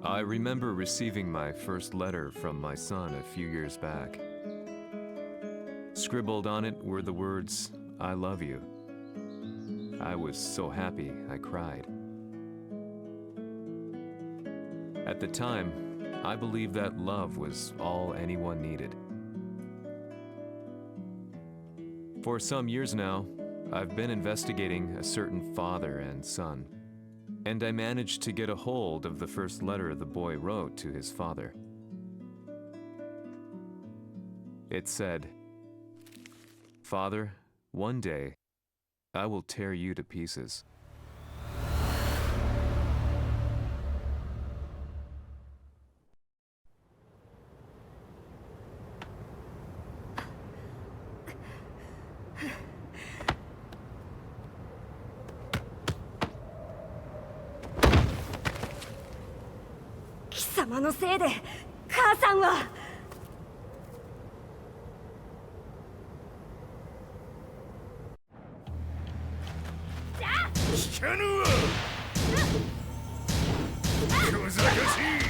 I remember receiving my first letter from my son a few years back. Scribbled on it were the words, "I love you." I was so happy I cried. At the time, I believed that love was all anyone needed. For some years now, I've been investigating a certain father and son, and I managed to get a hold of the first letter the boy wrote to his father. It said, "Father, one day, I will tear you to pieces." "のせいで母さんは聞かぬわ小賢しい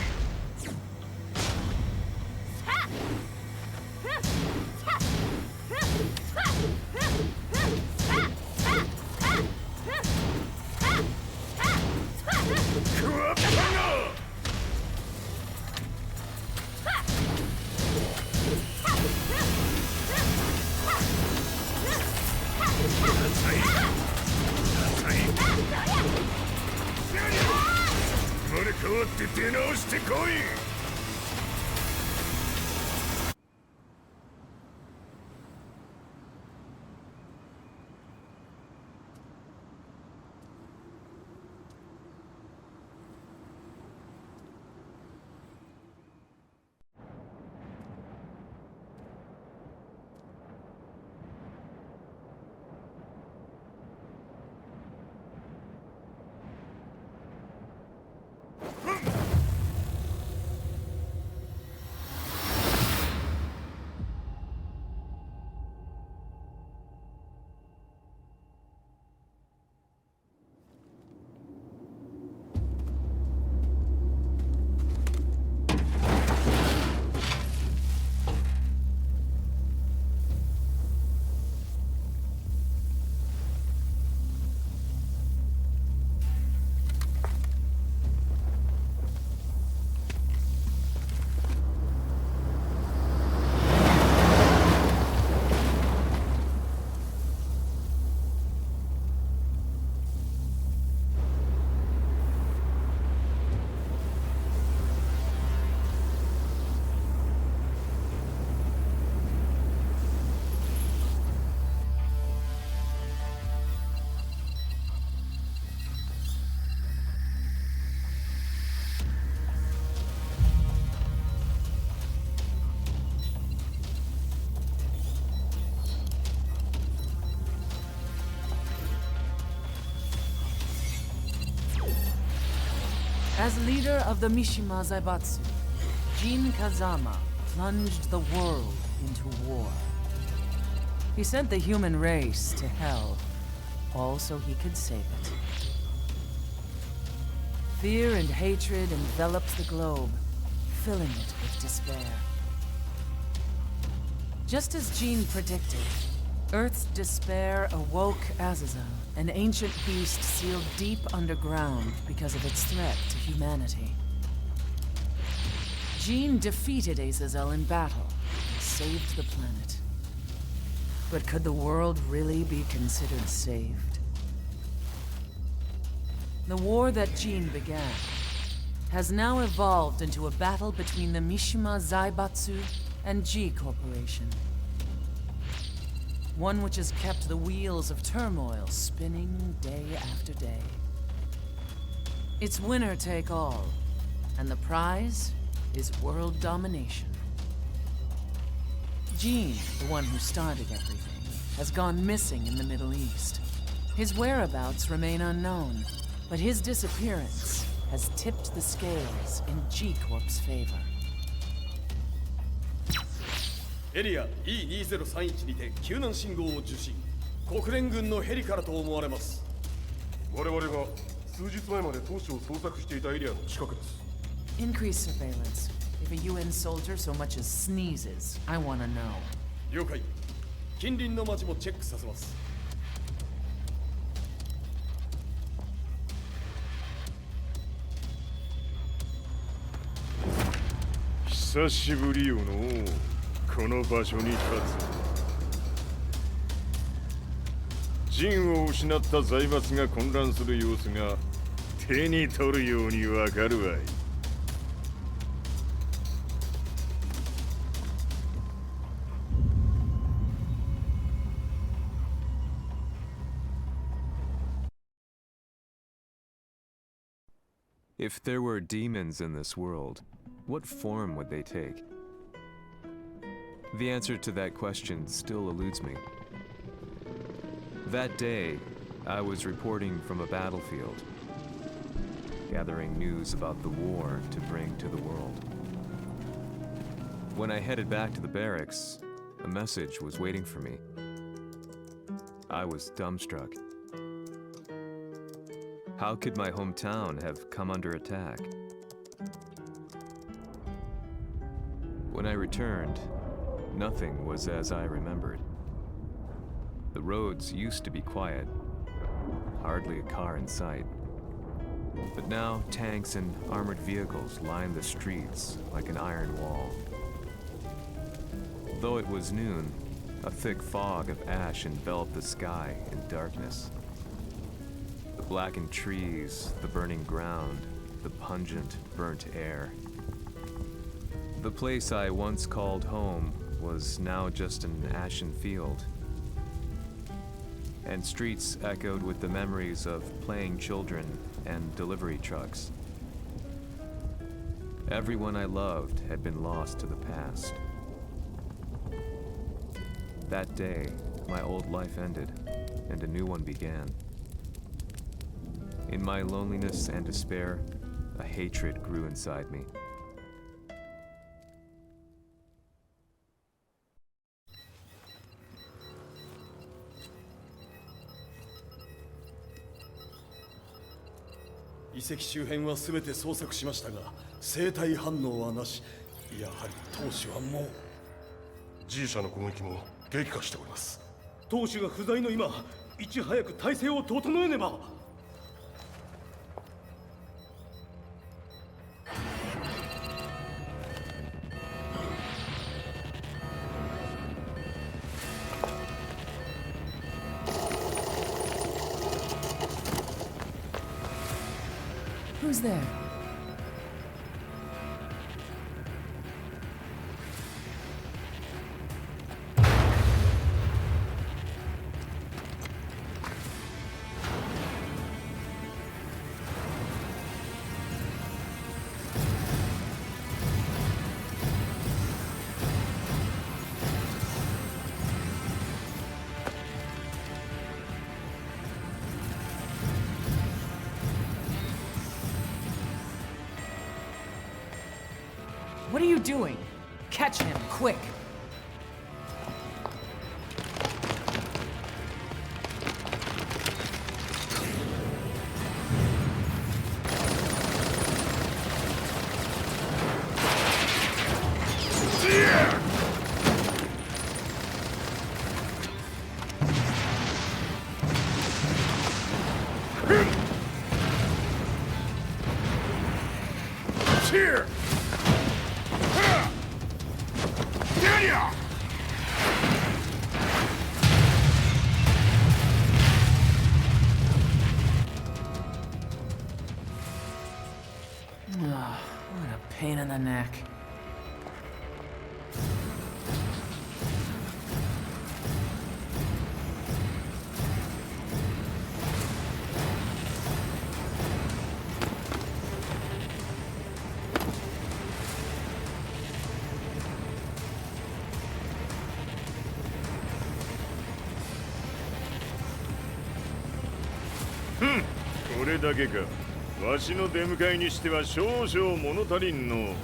生まれ変わって出直してこい。As leader of the Mishima Zaibatsu, Jin Kazama plunged the world into war. He sent the human race to hell, all so he could save it. Fear and hatred enveloped the globe, filling it with despair. Just as Jin predicted, Earth's despair awoke Azazel, an ancient beast sealed deep underground because of its threat to humanity. Jin defeated Azazel in battle and saved the planet. But could the world really be considered saved? The war that Jin began has now evolved into a battle between the Mishima Zaibatsu and G Corporation. One which has kept the wheels of turmoil spinning day after day. It's winner take all, and the prize is world domination. Jin, the one who started everything, has gone missing in the Middle East. His whereabouts remain unknown, but his disappearance has tipped the scales in G Corp's favor. エリア E2031 にて救難信号を受信。国連軍のヘリからと思われます。我々が数日前まで当初を捜索していたエリアの近くです。Increase surveillance. If a UN soldier so much as sneezes, I want to know. 了解。近隣の町もチェックさせます。久しぶりよのこの場所に立つ。陣を失った財閥が混乱する様子が手に取るようにわかるわい。If there were demons in this world, what form would they take? The answer to that question still eludes me. That day, I was reporting from a battlefield, gathering news about the war to bring to the world. When I headed back to the barracks, a message was waiting for me. I was dumbstruck. How could my hometown have come under attack? When I returned, nothing was as I remembered. The roads used to be quiet, hardly a car in sight. But now tanks and armored vehicles lined the streets like an iron wall. Though it was noon, a thick fog of ash enveloped the sky in darkness. The blackened trees, the burning ground, the pungent, burnt air. The place I once called home was now just an ashen field, and streets echoed with the memories of playing children and delivery trucks. Everyone I loved had been lost to the past. That day, my old life ended, and a new one began. In my loneliness and despair, a hatred grew inside me.「遺跡周辺は全て捜索しましたが生体反応はなし。やはり当主はもう G 社の攻撃も激化しております。当主が不在の今いち早く体制を整えねば。Who's there? What are you doing? Catch him, quick! Here! What a pain in the neck. Hmm. これだけか。わしの出迎えにしては少々物足りんの。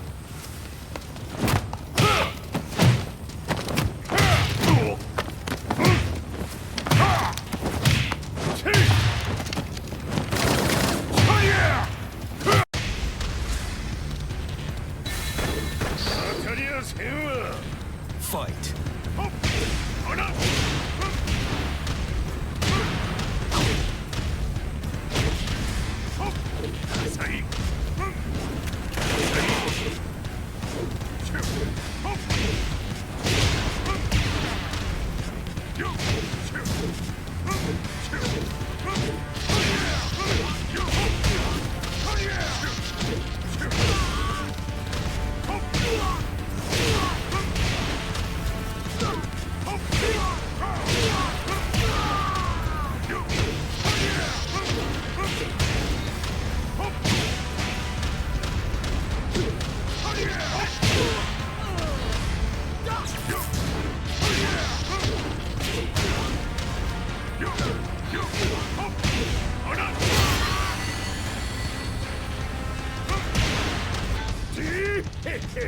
こ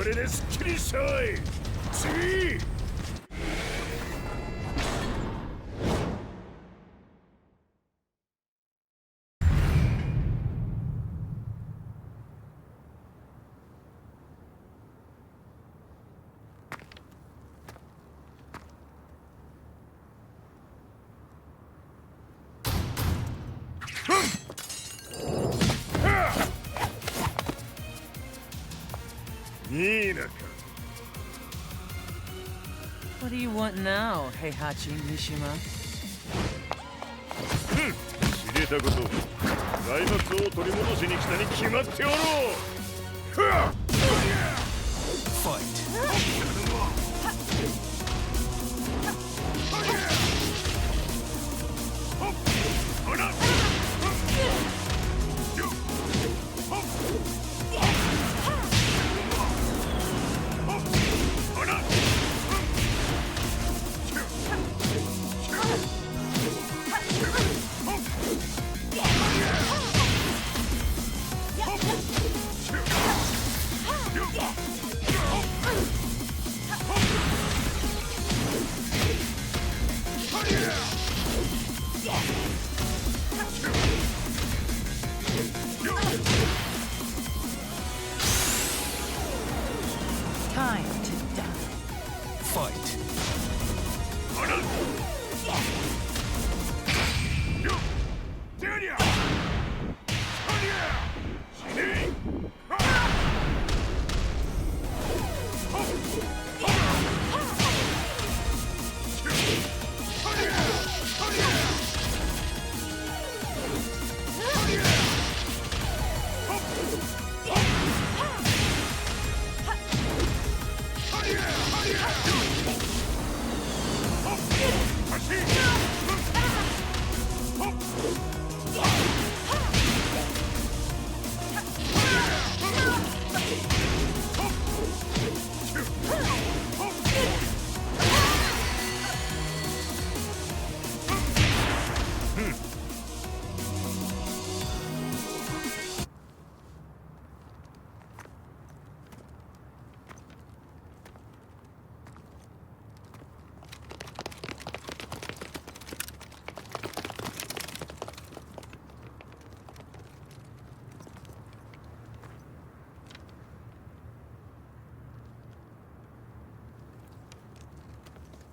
れですっきりしたわい。次。いいなか。What do you want now, Heihachi Mishima? 知れたこと。財閥を取り戻しに来たに決まっておろう。Fight. Time to die. Fight.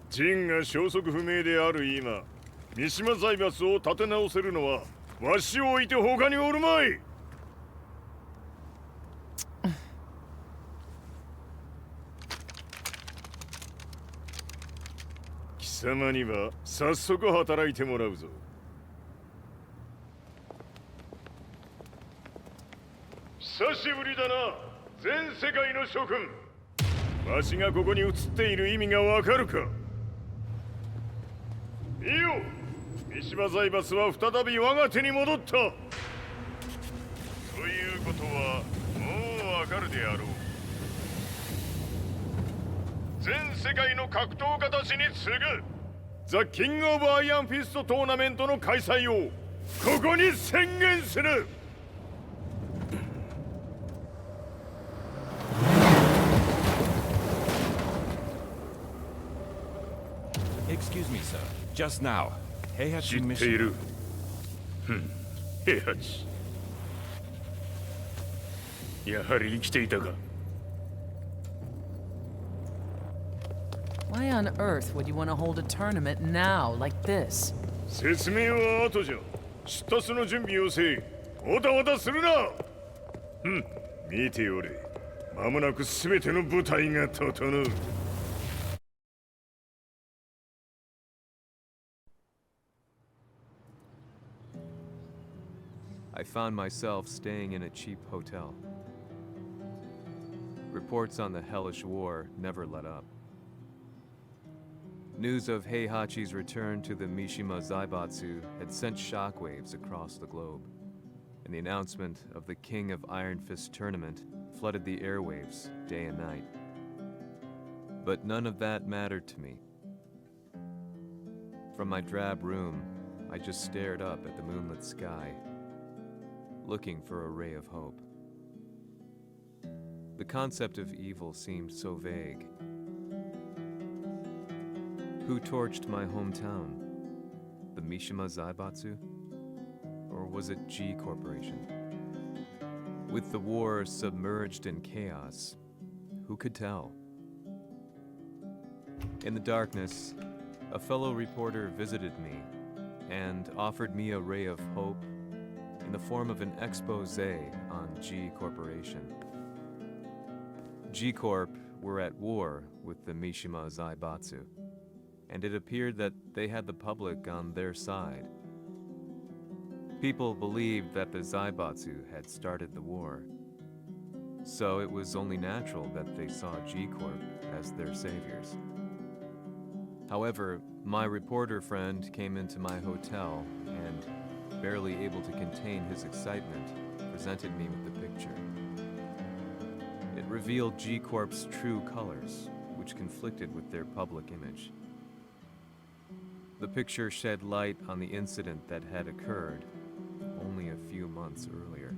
陣が消息不明である今、三島財閥を立て直せるのはわしを置いて他におるまい。貴様には早速働いてもらうぞ。久しぶりだな、全世界の諸君。わしがここに映っている意味がわかるか。いいよ、三島財閥は再び我が手に戻った。ということはもうわかるであろう。全世界の格闘家たちに次ぐザ・キング・オブ・アイアンフィストトーナメントの開催をここに宣言する。Excuse me, sir. Just now, Heihachi 知ってい Mishima. る。平八。やはり生きていたか。Why on earth would you want to hold a tournament now, like this? 説明は後じゃ。出立の準備をせい。おたわたするな。見ておれ。間もなく全ての部隊が整う。I found myself staying in a cheap hotel. Reports on the hellish war never let up. News of Heihachi's return to the Mishima Zaibatsu had sent shockwaves across the globe, and the announcement of the King of Iron Fist tournament flooded the airwaves day and night. But none of that mattered to me. From my drab room, I just stared up at the moonlit sky, looking for a ray of hope. The concept of evil seemed so vague. Who torched my hometown? The Mishima Zaibatsu? Or was it G Corporation? With the war submerged in chaos, who could tell? In the darkness, a fellow reporter visited me and offered me a ray of hope in the form of an expose on G Corporation. G Corp were at war with the Mishima Zaibatsu, and it appeared that they had the public on their side. People believed that the Zaibatsu had started the war, so it was only natural that they saw G Corp as their saviors. However, my reporter friend came into my hotel and, barely able to contain his excitement, presented me with the picture. It revealed G Corp's true colors, which conflicted with their public image. The picture shed light on the incident that had occurred only a few months earlier.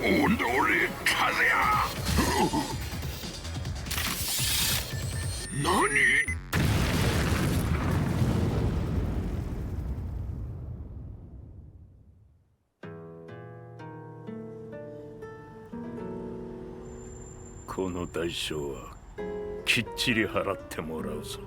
오늘의 카레야! 너니? この代償はきっちり払ってもらうぞ。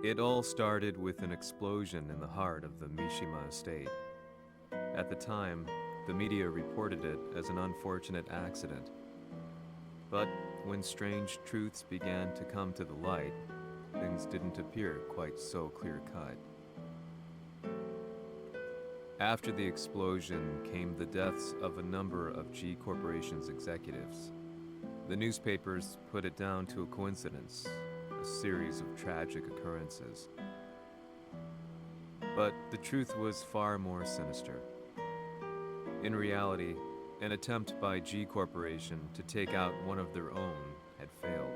It all started with an explosion in the heart of the Mishima estate. At the time, the media reported it as an unfortunate accident. But when strange truths began to come to the light, things didn't appear quite so clear-cut. After the explosion came the deaths of a number of G Corporation's executives. The newspapers put it down to a coincidence, a series of tragic occurrences. But the truth was far more sinister. In reality, an attempt by G Corporation to take out one of their own had failed,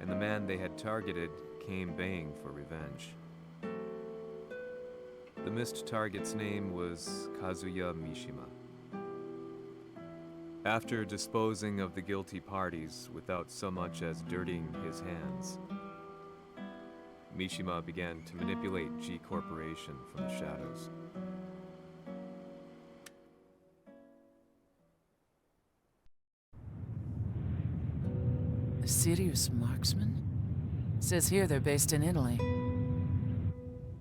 and the man they had targeted came baying for revenge. The missed target's name was Kazuya Mishima. After disposing of the guilty parties without so much as dirtying his hands, Mishima began to manipulate G Corporation from the shadows. A serious marksman? Says here they're based in Italy.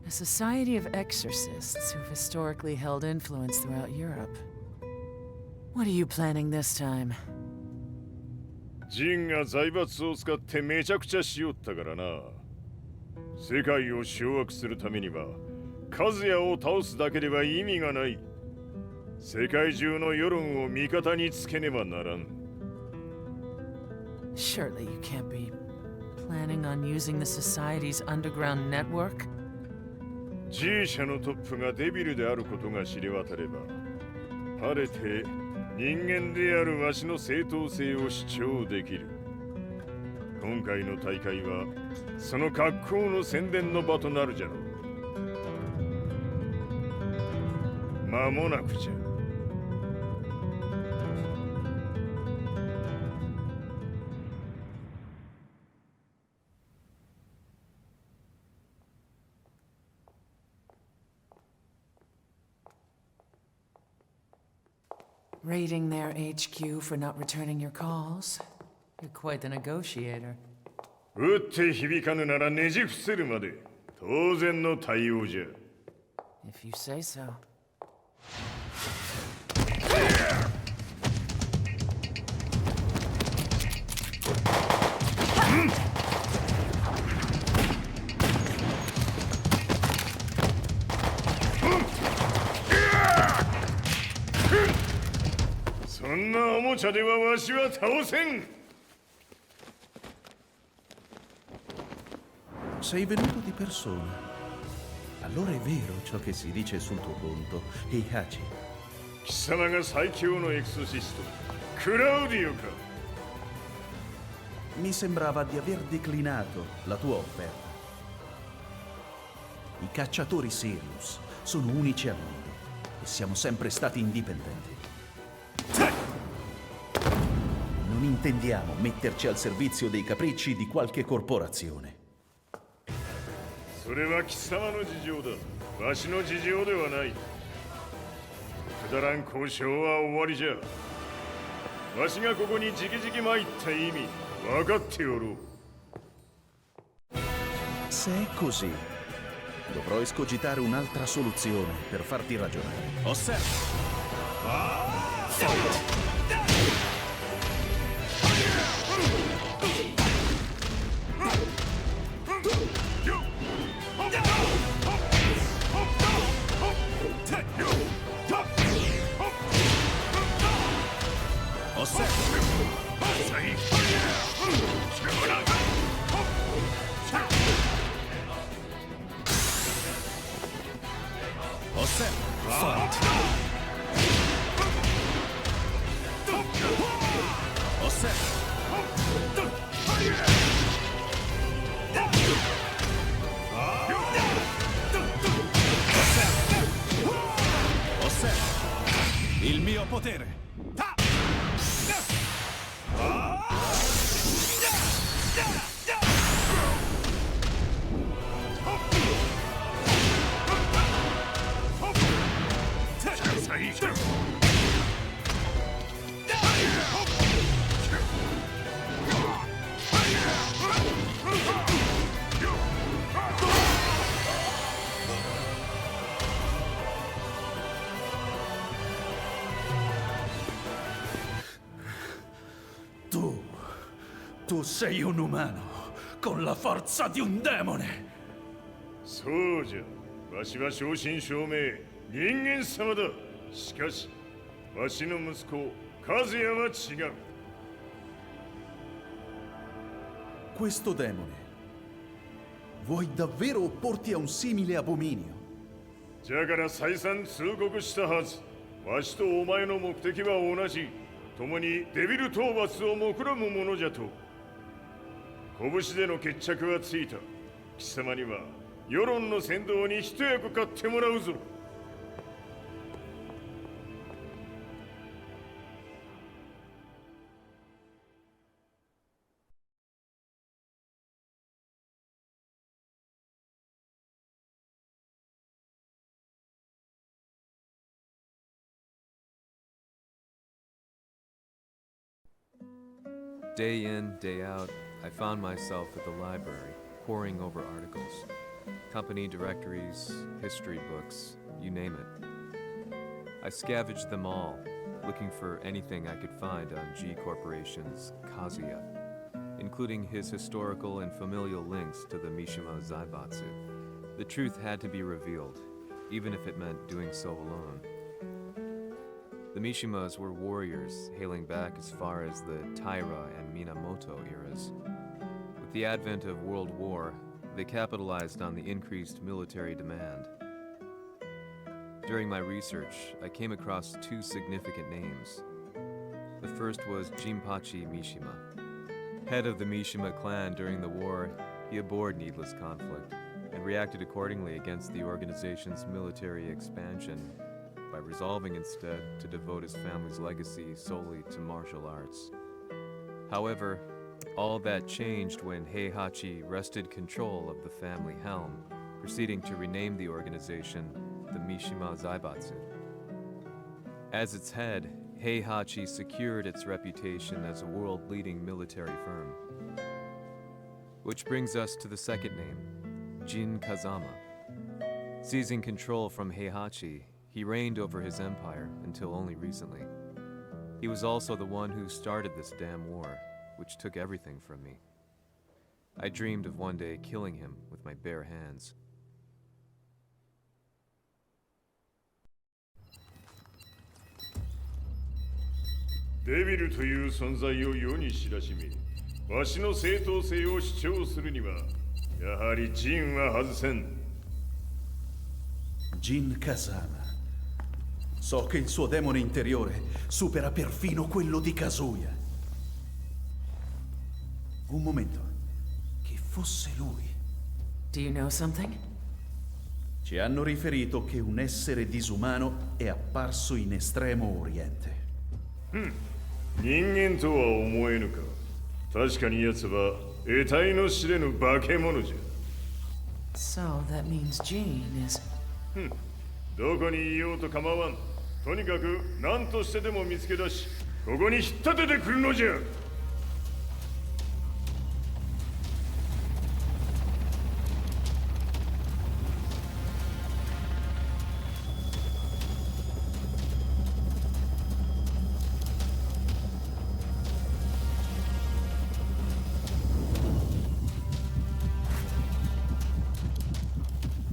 A society of exorcists who've historically held influence throughout Europe. What are you planning this time? ジンが財閥を使ってめちゃくちゃしよったからな。世界を掌握するためには、カズヤを倒すだけでは意味がない。世界中の世論を味方につけねばならん。Surely you can't be planning on using the society's underground network? G 社のトップがデビルであることが知れ渡れば、晴れて人間であるわしの正当性を主張できる。今回の大会はその格好の宣伝の場となるじゃろう。間もなくじゃ。Raiding their HQ for not returning your calls? You're quite the negotiator. 撃って響かぬならねじ伏せるまで当然の対応じゃ。If you say so. Sei venuto di persona. Allora è vero ciò che si dice sul tuo conto, Heihachi. 貴様が最強のエクソシスト、クラウディオか。 Mi sembrava di aver declinato la tua offerta. I cacciatori Sirius sono unici al mondo e siamo sempre stati indipendenti. Non intendiamo metterci al servizio dei capricci di qualche corporazione. それは貴様の事情だ。わしの事情ではない。くだらん交渉は終わりじゃ。わしがここにじきじき参った意味、分かっておろう。 Se è così, dovrò escogitare un'altra soluzione per farti ragionare. Osserva! Tu sei un umano, con la forza di un demone. そうじゃ。わしは正真正銘人間様だ。しかしわしの息子和也は違う。 Questo demone, vuoi davvero opporti a un simile abominio? じゃから再三通告したはず。わしとお前の目的は同じ。共にデビル討伐を目論むものじゃと。拳での決着はついた。貴様には世論の先導に一役買ってもらうぞ。Day in, day out, I found myself at the library, poring over articles. Company directories, history books, you name it. I scavenged them all, looking for anything I could find on G Corporation's Kazuya, including his historical and familial links to the Mishima Zaibatsu. The truth had to be revealed, even if it meant doing so alone. The Mishimas were warriors hailing back as far as the Taira and Minamoto eras. With the advent of World War, they capitalized on the increased military demand. During my research, I came across two significant names. The first was Jinpachi Mishima. Head of the Mishima clan during the war, he abhorred needless conflict and reacted accordingly against the organization's military expansion by resolving instead to devote his family's legacy solely to martial arts. However, all that changed when Heihachi wrested control of the family helm, proceeding to rename the organization the Mishima Zaibatsu. As its head, Heihachi secured its reputation as a world-leading military firm. Which brings us to the second name, Jin Kazama. Seizing control from Heihachi, he reigned over his empire until only recently. He was also the one who started this damn war, which took everything from me. I dreamed of one day killing him with my bare hands. Devil という存在を世に知らしめ、わしの正当性を主張するには、やはりジンは外せん。Jin Kazama. So che il suo demone interiore supera perfino quello di Kazuya. Un momento. Che fosse lui. Do you know something? Ci hanno riferito che un essere disumano è apparso in Estremo Oriente. 人間とは思えぬか。確かに奴は得体の知れぬ化け物じゃ。 So that means Jean is... どこにいようと構わん。とにかく何としてでも見つけ出し、ここに引っ立ててくるのじゃ。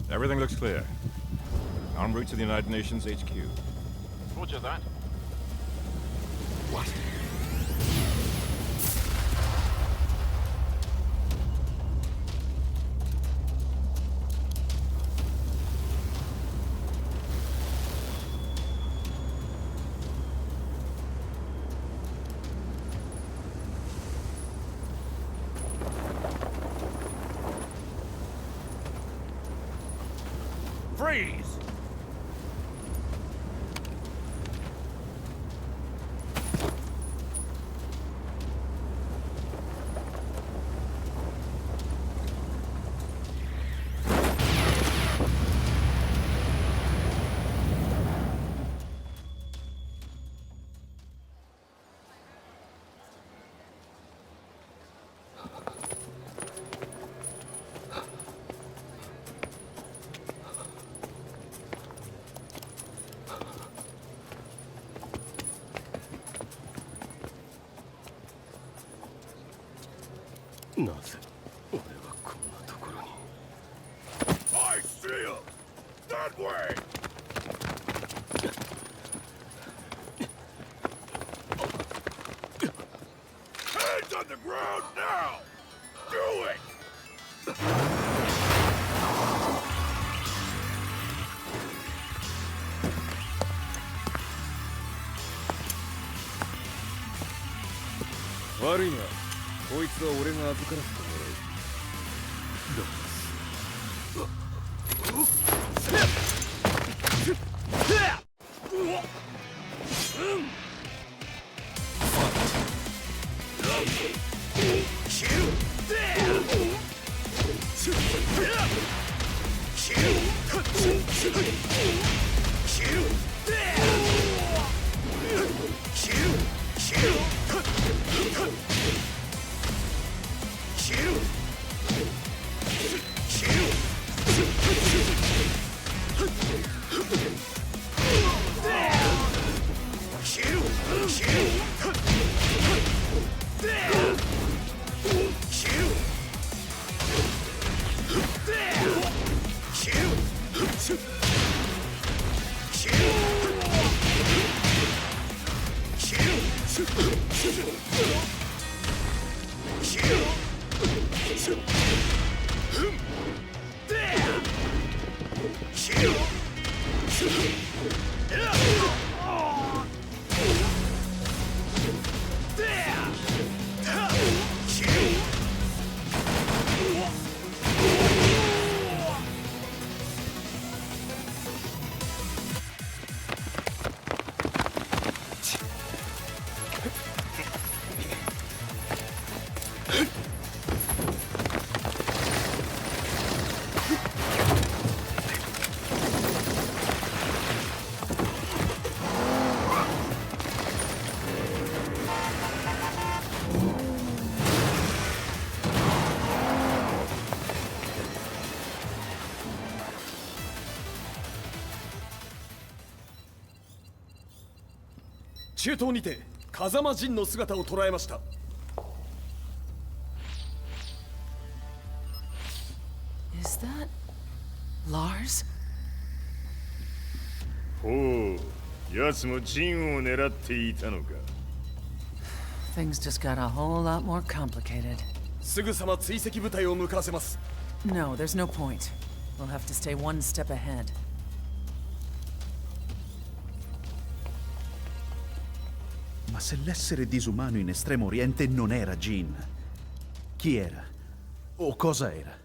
Everything looks clear. En route to the United Nations HQ. Roger that. What? Freeze! なぜ俺はこんなところに。 I see him! That way! Hands on the ground now! Do it! 悪いが、こいつは俺が預からせてもらう。中東にて風間陣の姿を捉えました。 Is that Lars? ほう、奴も陣を狙っていたのか。 Things just got a whole lot more complicated. すぐさま追跡部隊を向かわせます。 No, there's no point. We'll have to stay one step ahead. Ma se l'essere disumano in Estremo Oriente non era Jin, chi era? O cosa era?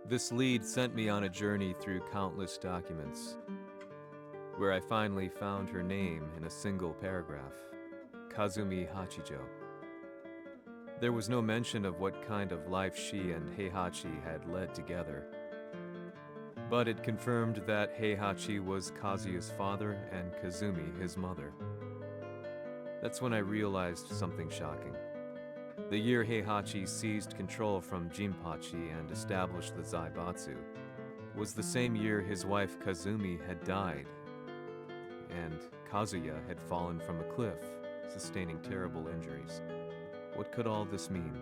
This lead sent me on a journey through countless documents, where I finally found her name in a single paragraph, Kazumi Hachijo. There was no mention of what kind of life she and Heihachi had led together, but it confirmed that Heihachi was Kazuya's father and Kazumi his mother. That's when I realized something shocking. The year Heihachi seized control from Jinpachi and established the Zaibatsu was the same year his wife Kazumi had died, and Kazuya had fallen from a cliff, sustaining terrible injuries. What could all this mean?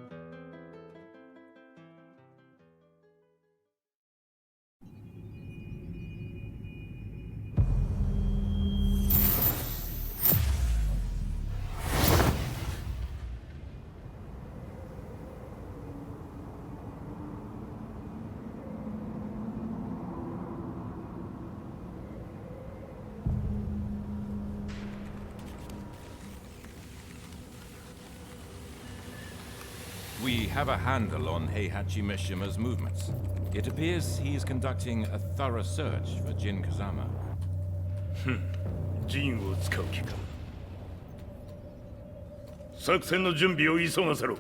We have a handle on Heihachi Mishima's movements. It appears he is conducting a thorough search for Jin Kazama. 陣を使う気か。作戦の準備を急がせろ。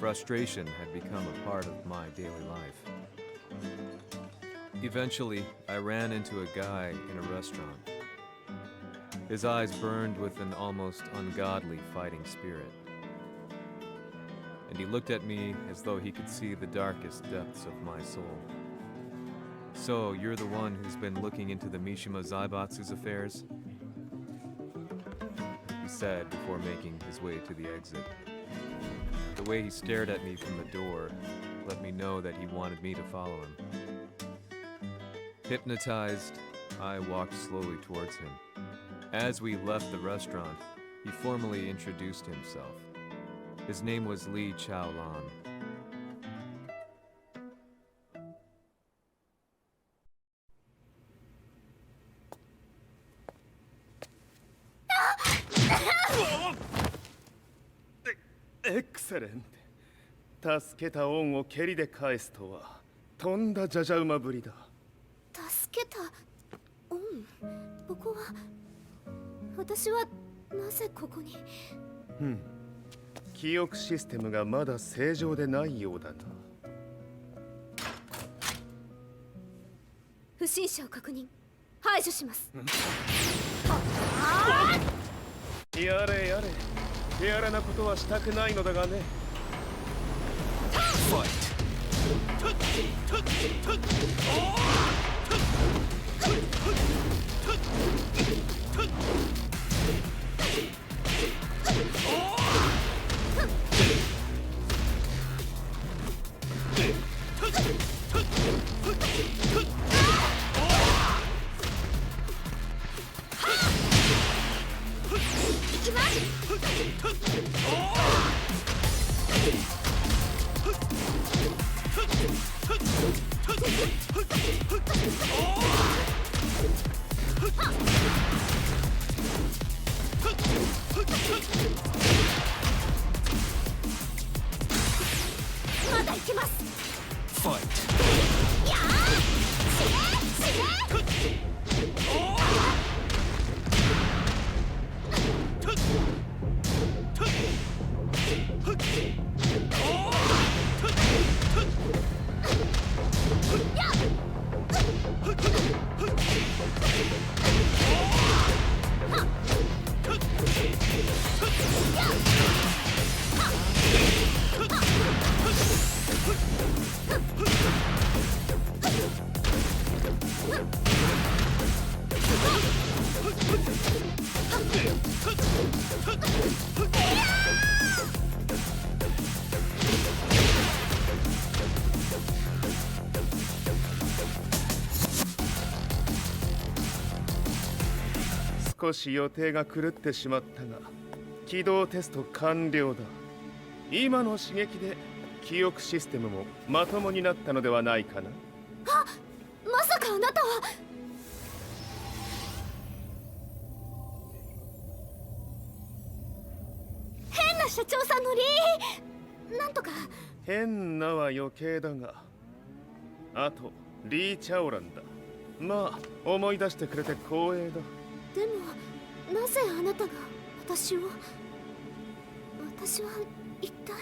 Frustration had become a part of my daily life. Eventually, I ran into a guy in a restaurant. His eyes burned with an almost ungodly fighting spirit. And he looked at me as though he could see the darkest depths of my soul. So, you're the one who's been looking into the Mishima Zaibatsu's affairs? He said before making his way to the exit. The way he stared at me from the door let me know that he wanted me to follow him. Hypnotized, I walked slowly towards him. As we left the restaurant, he formally introduced himself. His name was Lee Chaolan. Excellent. 助けた恩を蹴りで返すとはとんだじゃじゃ馬ぶりだ。助けた恩。ここは私はなぜここに。記憶システムがまだ正常でないようだな。不審者を確認。排除します。やれやれ。手荒なことはしたくないのだがね。まだいけます。少し予定が狂ってしまったが、起動テスト完了だ。今の刺激で記憶システムもまともになったのではないかな。あ、まさかあなたは。変な社長さんのなんとか。変なは余計だが、あとリー・チャオランだ。まあ思い出してくれて光栄だ。でもなぜあなたが私は一体。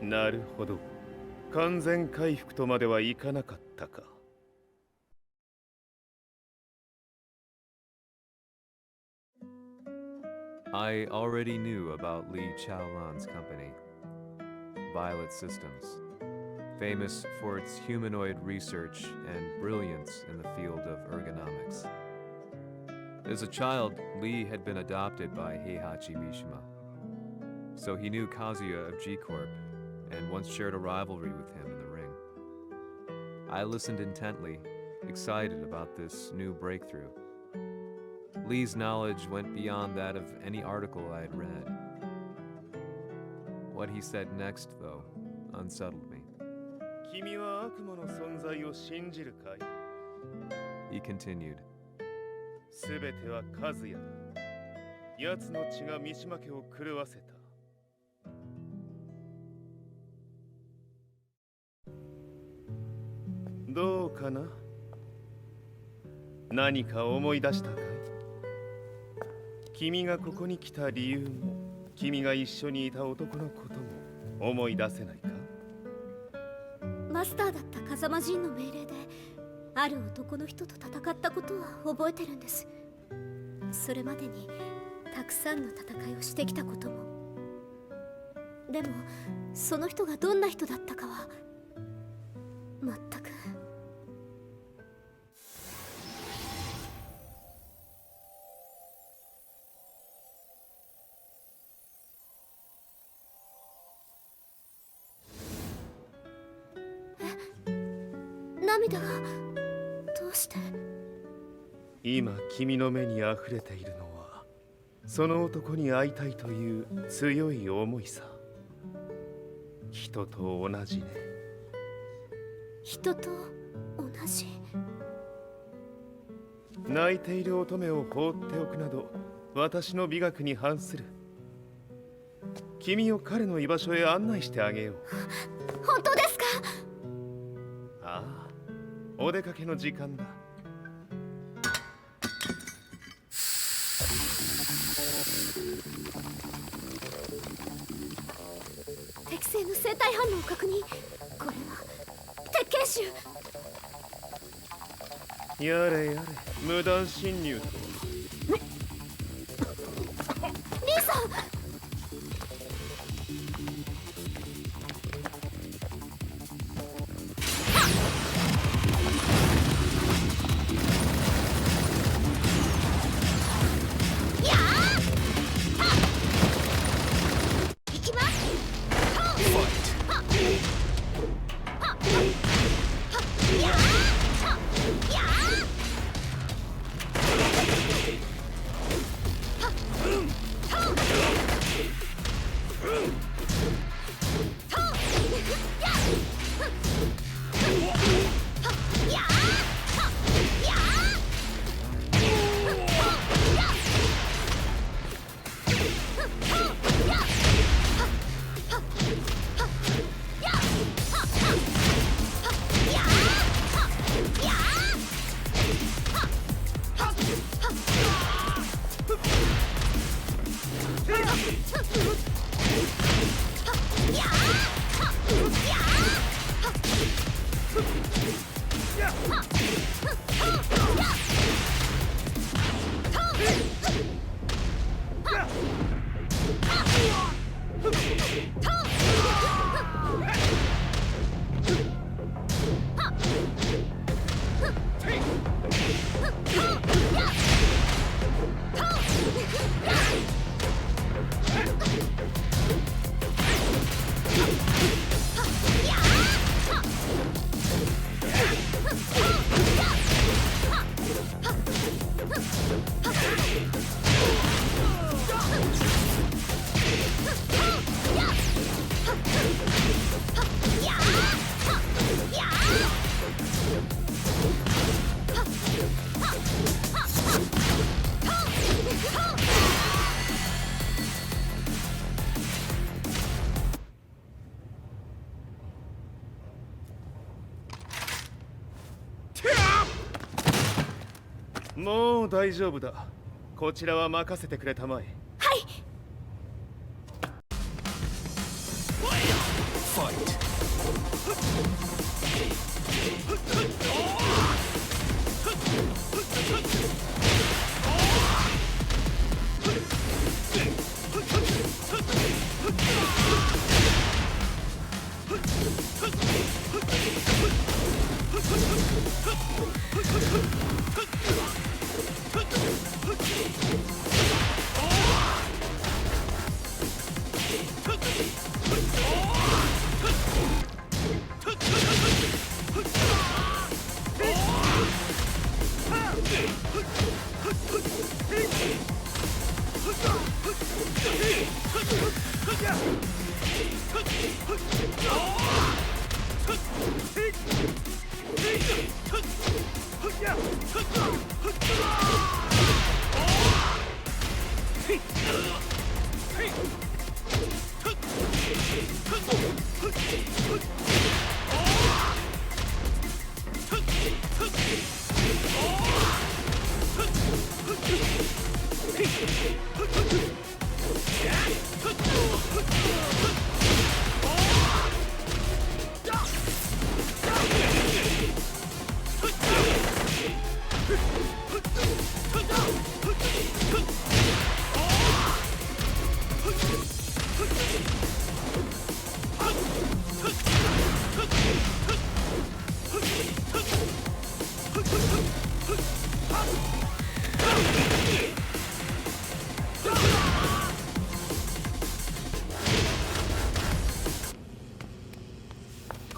なるほど。完全回復とまではいかなかったか。I already knew about Lee Chaolan's company, Violet Systems, famous for its humanoid research and brilliance in the field of ergonomics. As a child, Lee had been adopted by Heihachi Mishima, so he knew Kazuya of G-Corp and once shared a rivalry with him in the ring. I listened intently, excited about this new breakthrough. Lee's knowledge went beyond that of any article I had read. What he said next, though, unsettled me. 君は悪魔の存在を信じるかい? He continued. すべてはカズヤだ。奴の血が三島家を狂わせた。どうかな？何か思い出したかい？君がここに来た理由も君が一緒にいた男のことも思い出せないか？マスターだった風間陣の命令である男の人と戦ったことは覚えてるんです。それまでにたくさんの戦いをしてきたことも。でもその人がどんな人だったかは全く。涙がどうして？今君の目に溢れているのはその男に会いたいという強い思いさ。人と同じね。人と同じ？泣いている乙女を放っておくなど私の美学に反する。君を彼の居場所へ案内してあげよう。本当ですか？ああ、お出かけの時間だ。適正の生体反応を確認。これは鉄拳臭。やれやれ、無断侵入とは。リーさん。もう大丈夫だ。こちらは任せてくれたまえ。はい。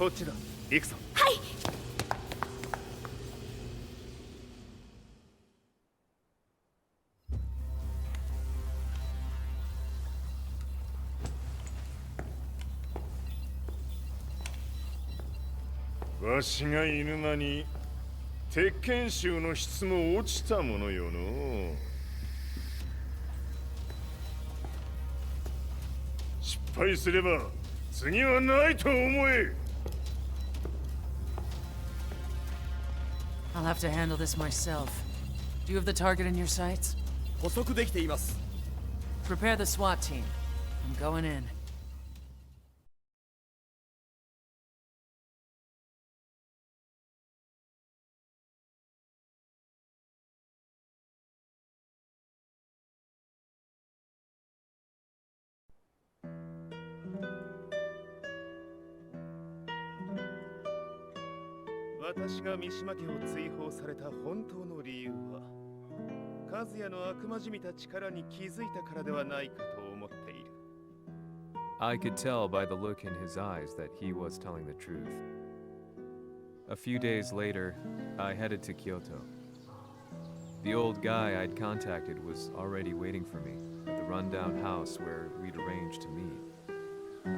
こっちだ。行くぞ。はい。わしが犬間に鉄拳衆の質も落ちたものよの。失敗すれば次はないと思え。I'll have to handle this myself. Do you have the target in your sights? 捕捉できています。Prepare the SWAT team. I'm going in. "私が三島家を追放された本当の理由は、和也の悪魔じみた力に気づいたからではないかと思っている。I could tell by the look in his eyes that he was telling the truth. A few days later, I headed to Kyoto. The old guy I'd contacted was already waiting for me at the rundown house where we'd arranged to meet.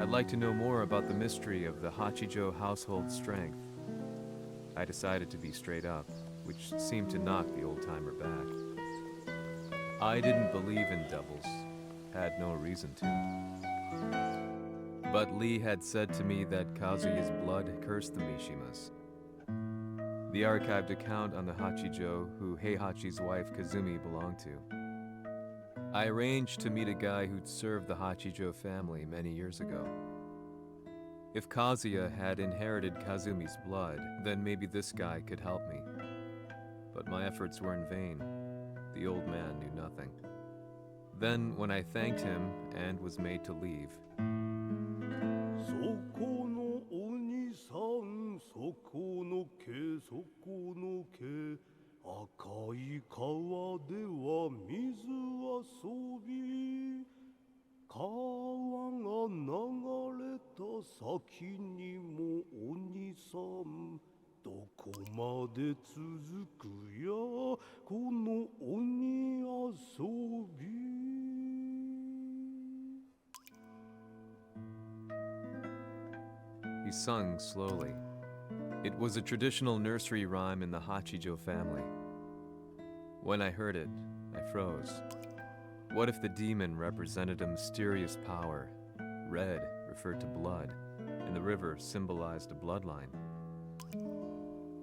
I'd like to know more about the mystery of the Hachijo household strength. I decided to be straight up, which seemed to knock the old-timer back. I didn't believe in devils, had no reason to. But Lee had said to me that Kazuya's blood cursed the Mishimas. The archived account on the Hachijo who Heihachi's wife Kazumi belonged to. I arranged to meet a guy who'd served the Hachijo family many years ago. If Kazuya had inherited Kazumi's blood, then maybe this guy could help me. But my efforts were in vain. The old man knew nothing. Then, when I thanked him and was made to leave, そこの鬼さん、そこの毛、そこの毛、赤い川では水遊び、川が流れた先にも鬼さん、どこまで続くやこの鬼遊び。he sung slowly. It was a traditional nursery rhyme in the Hachijo family. When I heard it, I froze. What if the demon represented a mysterious power? Red referred to blood, and the river symbolized a bloodline.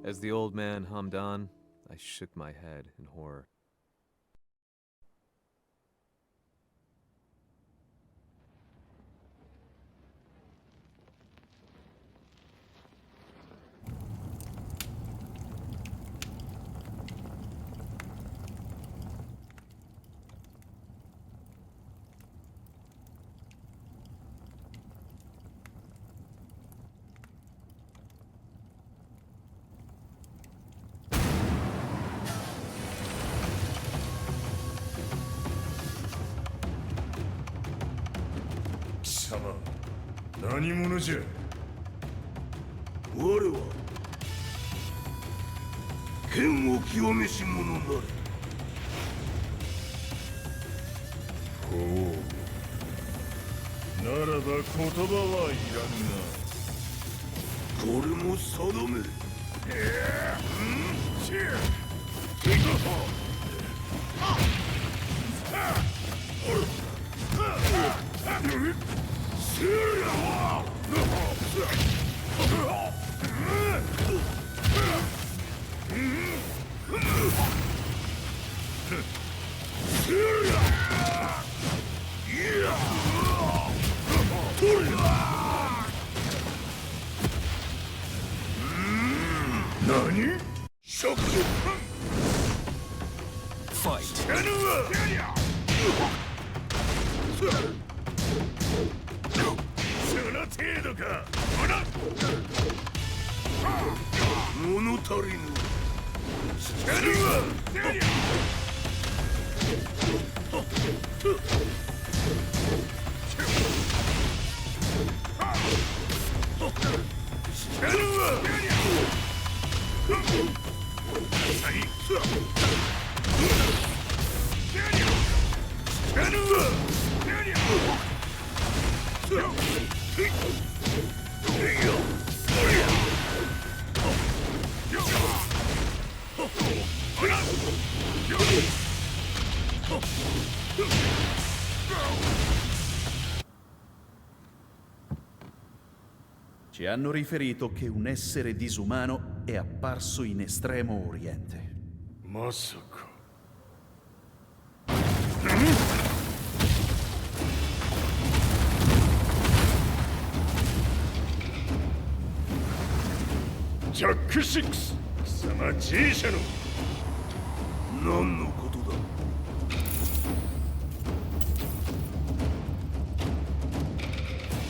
As the old man hummed on, I shook my head in horror.貴様、何者じゃ。我は剣を清めし者なり。ほう。ならば言葉はいらんな。これも定め。何？ Fight! その程度か。物足りぬ。Ci hanno riferito che un essere disumano è apparso in Estremo Oriente. Masaka. Jack 6、貴様 G 社の何のことだ。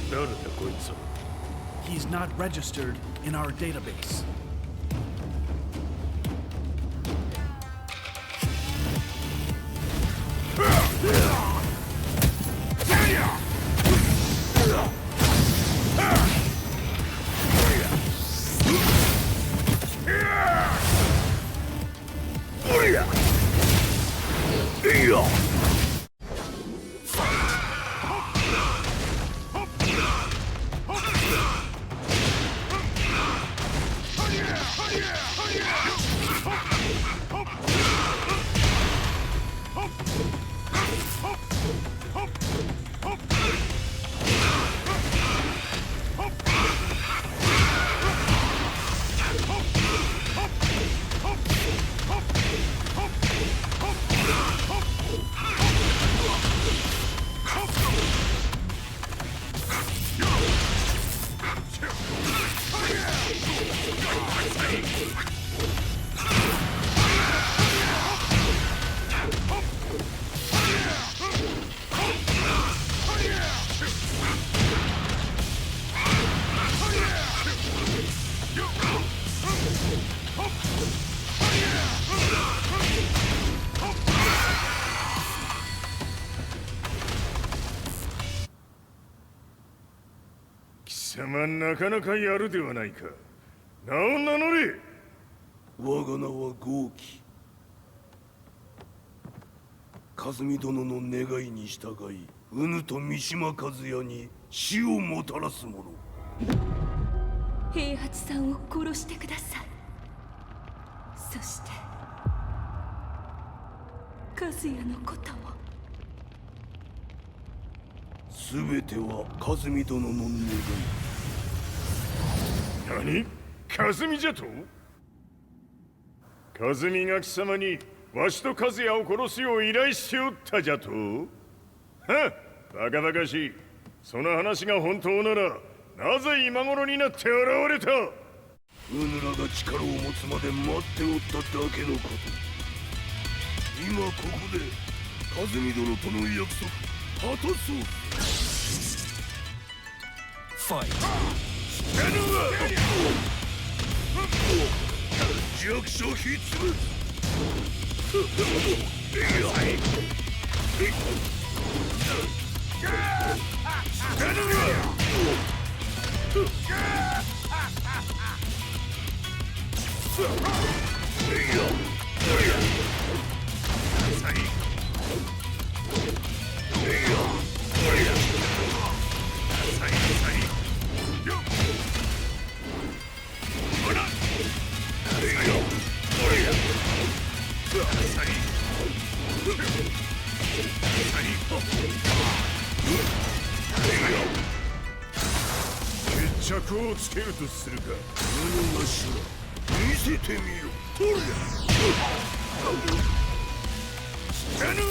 誰だこいつは。He's not registered in our database.なかなかやるではないか。名を名乗れ。我が名は豪輝。和美殿の願いに従い、うぬと三島和也に死をもたらす者。平八さんを殺してください。そして和也のことも。すべては和美殿の願い。何？和美じゃと？和美が貴様にわしと和也を殺すよう依頼しておったじゃと？はっ、バカバカしい。その話が本当ならなぜ今頃になって現れた？うぬらが力を持つまで待っておっただけのこと。今ここで和美殿との約束果たそう。ファイト。弱者必滅。決着をつけるとするか。物頭、見せてみよ。ほら。死なぬわ。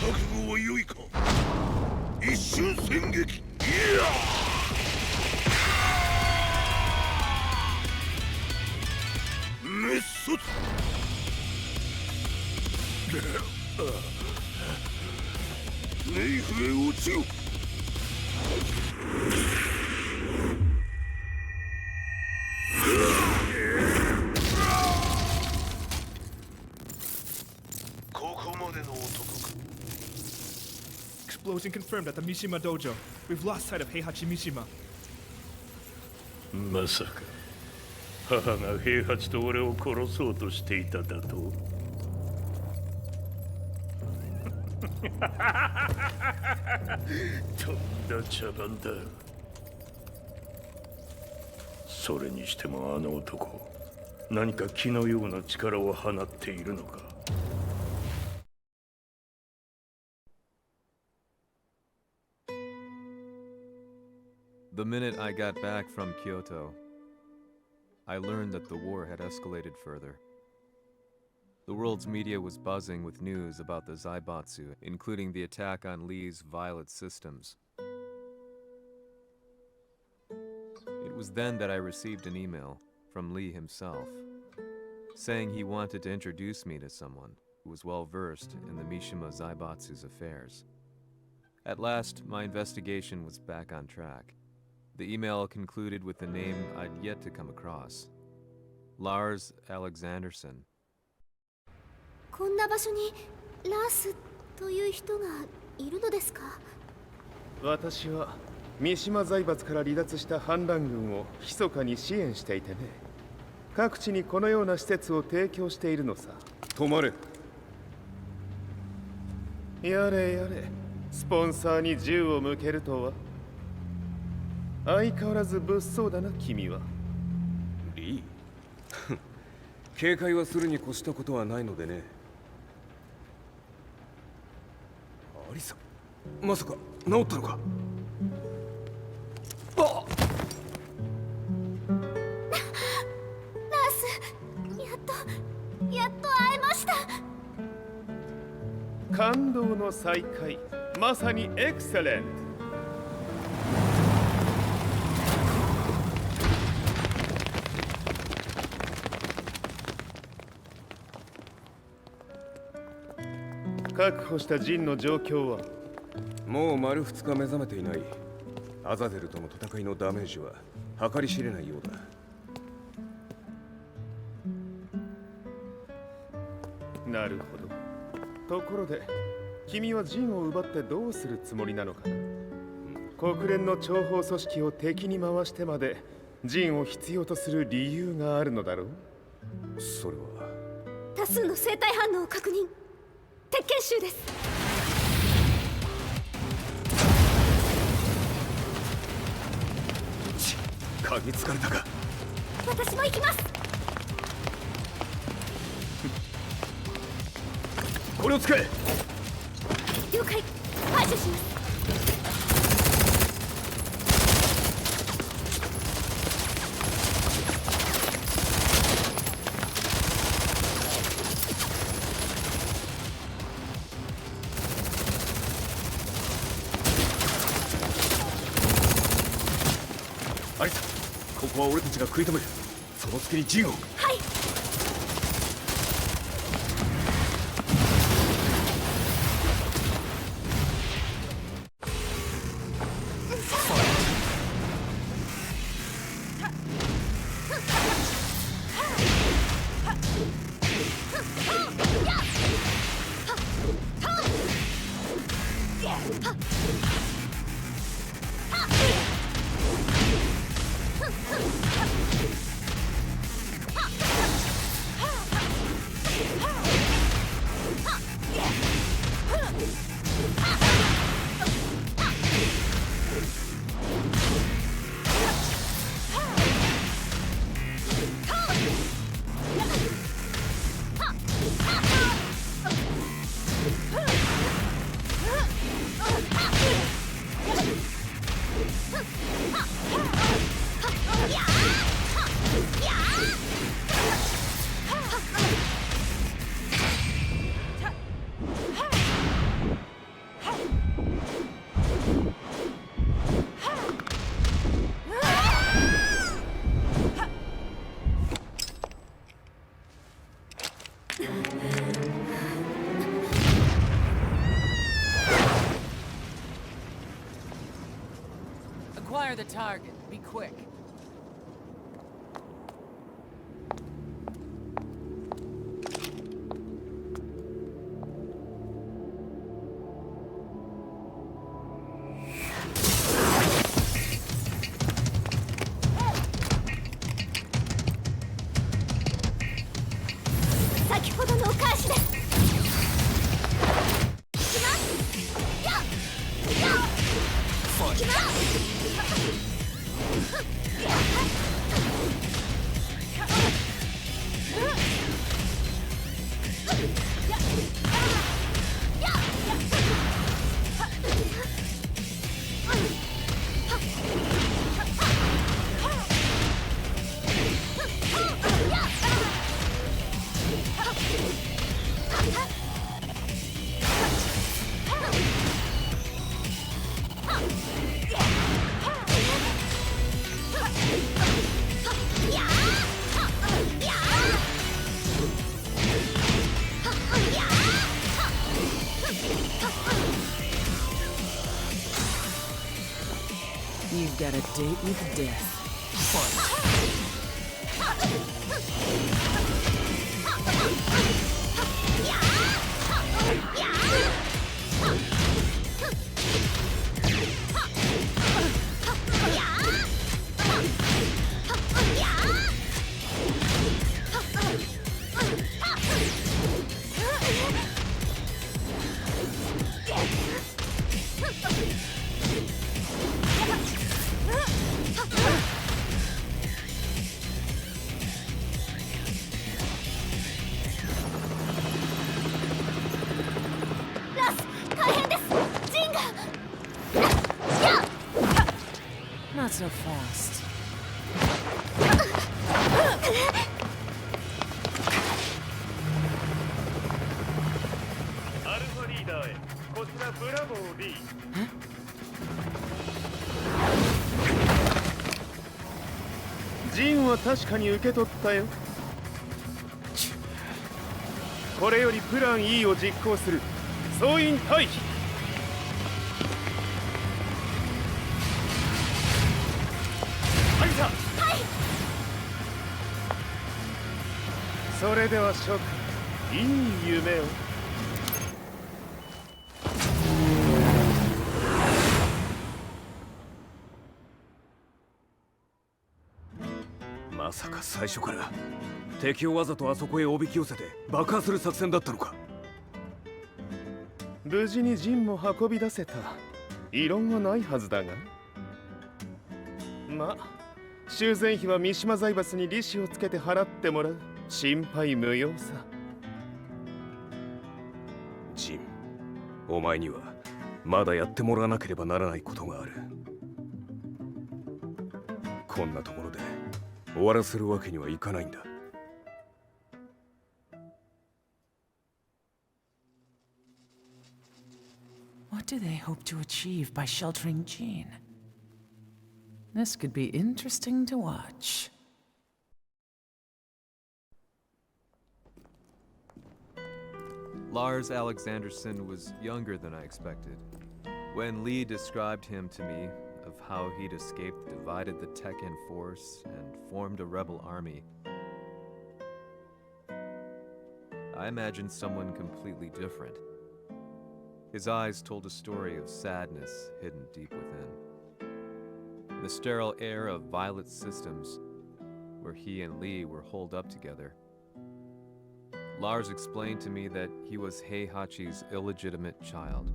覚悟は良いか。一瞬戦撃。いや冥府へ落ちよ。ここまでの男か。 Explosion confirmed at the Mishima Dojo. We've lost sight of Heihachi Mishima. まさか母が平八と俺を殺そうとしていただと。とんだ茶番だ。それにしてもあの男、何か気のような力を放っているのか。The minute I got back from Kyoto, I learned that the war had escalated further. The world's media was buzzing with news about the Zaibatsu, including the attack on Lee's Violet systems. It was then that I received an email from Lee himself, saying he wanted to introduce me to someone who was well versed in the Mishima Zaibatsu's affairs. At last, my investigation was back on track. The email concluded with a name I'd yet to come across: Lars Alexanderson. こんな場所にラースという人がいるのですか？私は三島財閥から離脱した反乱軍を密かに支援していてね。各地にこのような施設を提供しているのさ。止まれ。やれやれ、スポンサーに銃を向けるとは。相変わらず物騒だな、君は。リー警戒はするに越したことはないのでね。アリサ、まさか治ったのか？あっラース、やっと会えました。感動の再会、まさにエクセレント。確保したジンの状況は？もう丸2日目覚めていない。アザゼルとの戦いのダメージは計り知れないようだ。なるほど。ところで、君はジンを奪ってどうするつもりなのかな？国連の諜報組織を敵に回してまでジンを必要とする理由があるのだろう？それは多数の生体反応を確認。鉄拳集です。嗅ぎつかれたか。私も行きます。これを使え。了解。排除します。アリサ、ここは俺たちが食い止める。その隙にジンを。はい。the target. Be quick. You've got a date with death. Not so fast. アルファリーダーへ、こちらブラボー B。ジンは確かに受け取ったよ。これよりプラン E を実行する。総員退避。はいさ。はい。それでは諸君、いい夢を。まさか最初から敵をわざとあそこへおびき寄せて爆破する作戦だったのか。無事にジンも運び出せた。異論はないはずだが。まあ修繕費は三島財閥に利子をつけて払ってもらう。心配無用さ。ジン、お前にはまだやってもらわなければならないことがある。こんなところで終わらせるわけにはいかないんだ。What do they hope to achieve by sheltering Jean? This could be interesting to watch. Lars Alexanderson was younger than I expected. When Lee described him to me, of how he'd escaped, divided the TEKKEN force, and formed a rebel army, I imagined someone completely different. His eyes told a story of sadness hidden deep within. In the sterile air of Violet Systems, where he and Lee were holed up together, Lars explained to me that he was Heihachi's illegitimate child.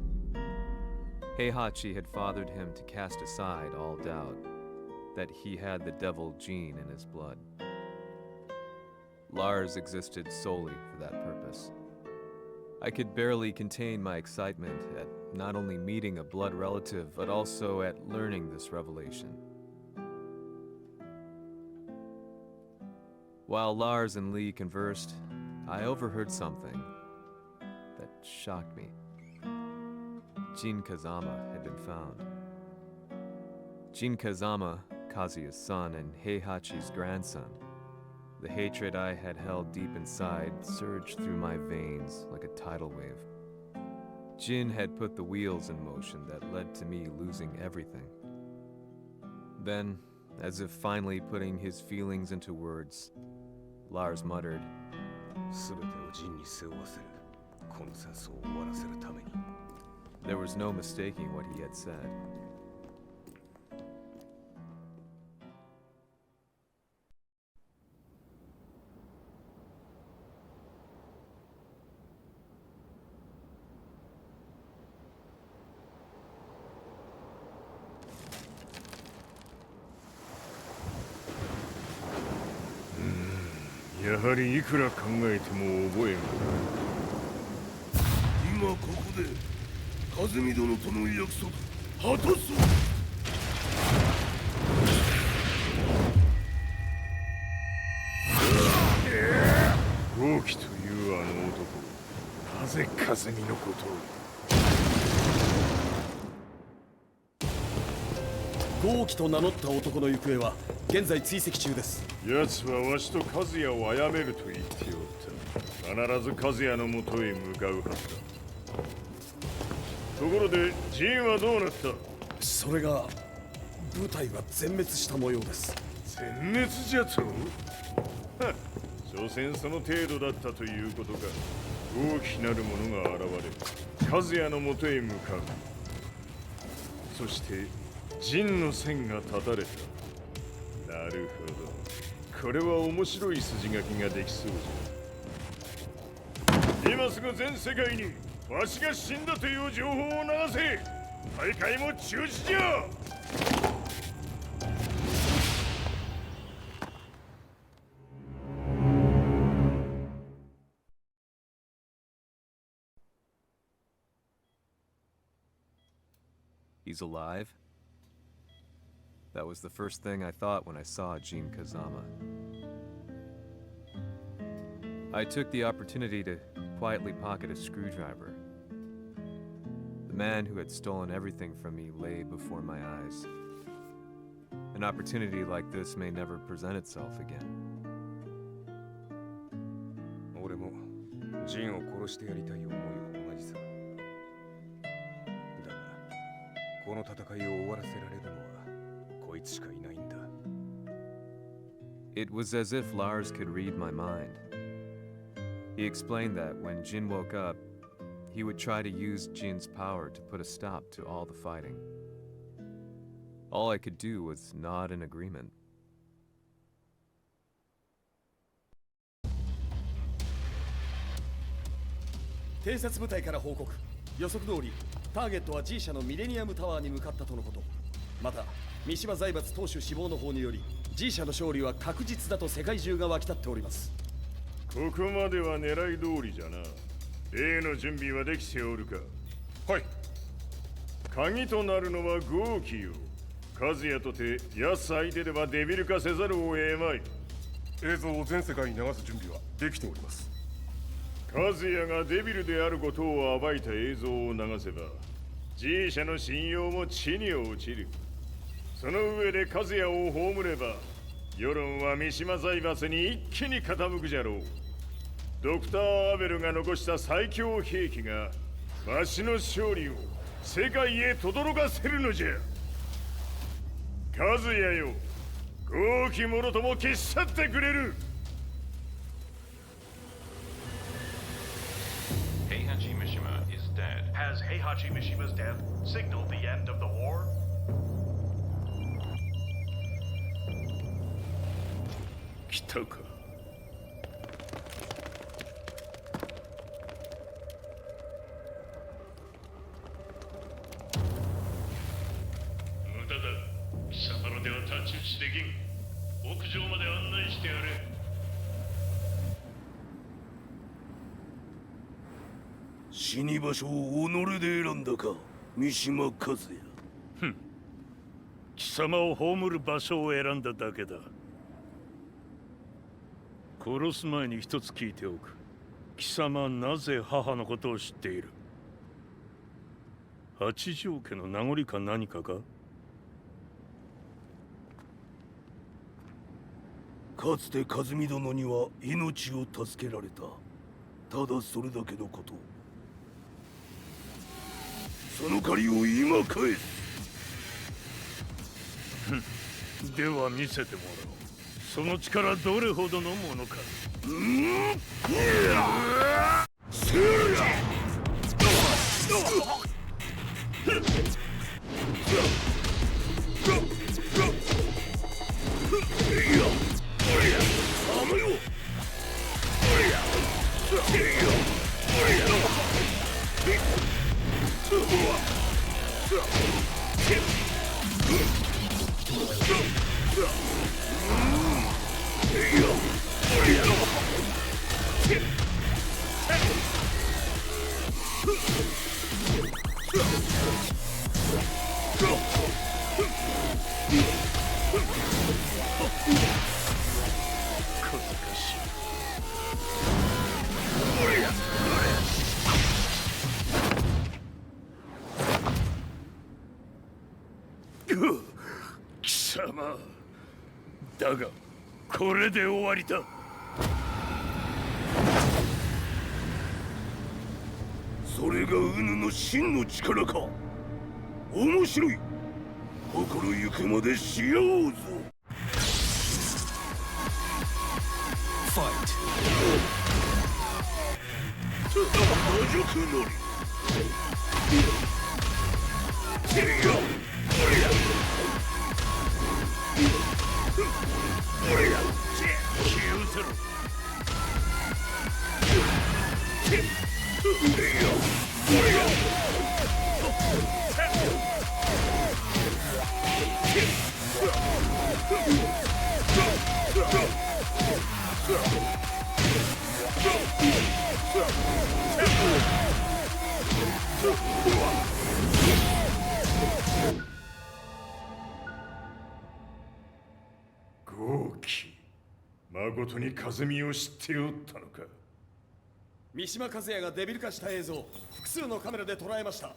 Heihachi had fathered him to cast aside all doubt that he had the devil gene in his blood. Lars existed solely for that purpose. I could barely contain my excitement at not only meeting a blood relative, but also at learning this revelation. While Lars and Lee conversed, I overheard something that shocked me. Jin Kazama had been found. Jin Kazama, Kazuya's son and Heihachi's grandson. The hatred I had held deep inside surged through my veins like a tidal wave. Jin had put the wheels in motion that led to me losing everything. Then, as if finally putting his feelings into words, Lars muttered, 全てをジンに背負わせる。この戦争を終わらせるために。 There was no mistaking what he had said. Hmm, やはりいくら考えても覚えん。今ここで和美殿との約束果たそう。豪輝というあの男、なぜ和美のことを。豪輝と名乗った男の行方は現在追跡中です。奴はわしと和也を殺めると言っておった。必ず和也のもとへ向かうはずだ。ところでジンはどうなった？それが部隊は全滅した模様です。全滅じゃと？所詮その程度だったということか。大きなる者が現れ和也のもとへ向かう。そして陣の線が断たれた。なるほど、これは面白い筋書きができそうじゃ。今すぐ全世界にわしが死んだという情報を流せ。大会も中止じゃ。He's alive? That was the first thing I thought when I saw Jin Kazama. I took the opportunity to quietly pocket a screwdriver. The man who had stolen everything from me lay before my eyes. An opportunity like this may never present itself again. 俺もジンを殺してやりたい思いは同じさ。だが、この戦いを終わらせられるのはこいつしかいないんだ。It was as if Lars could read my mind. He explained that when Jin woke up, he would try to use Jin's power to put a stop to all the fighting. All I could do was nod in agreement. 偵察部隊から報告。予測通りターゲットは G 社のミレニアムタワーに向かったとのこと。また三島財閥当主死亡の方により G 社の勝利は確実だと世界中が沸き立っております。ここまでは狙い通りじゃな。例の準備はできておるか？はい。鍵となるのは豪輝よ。和也とて奴相手ではデビル化せざるを得まい。映像を全世界に流す準備はできております。和也がデビルであることを暴いた映像を流せば G 社の信用も地に落ちる。その上で和也を葬れば世論は三島財閥に一気に傾くじゃろう。ドクター・アベルが残した最強兵器がわしの勝利を世界へ轟かせるのじゃ。和也よ、豪輝者とも消し去ってくれる。Heihachi Mishima is dead. Has Heihachi Mishima's death signaled the end of the war? 来たか。無駄だ。貴様らでは太刀打ちできん。屋上まで案内してやれ。死に場所を己で選んだか、三島和也。ふん。貴様を葬る場所を選んだだけだ。殺す前に一つ聞いておく。貴様なぜ母のことを知っている？八条家の名残か何かか？かつて和美殿には命を助けられた。ただそれだけのこと。その借りを今返す。では見せてもらおう。その力どれほどのものか。貴様だがこれで終わりだ。それがウヌの真の力か。面白い。心ゆくまでしようぞ。ファイト。魔術のり。豪輝、まことに風見を知っておったのか。三島和也がデビル化した映像、複数のカメラで捉えました。と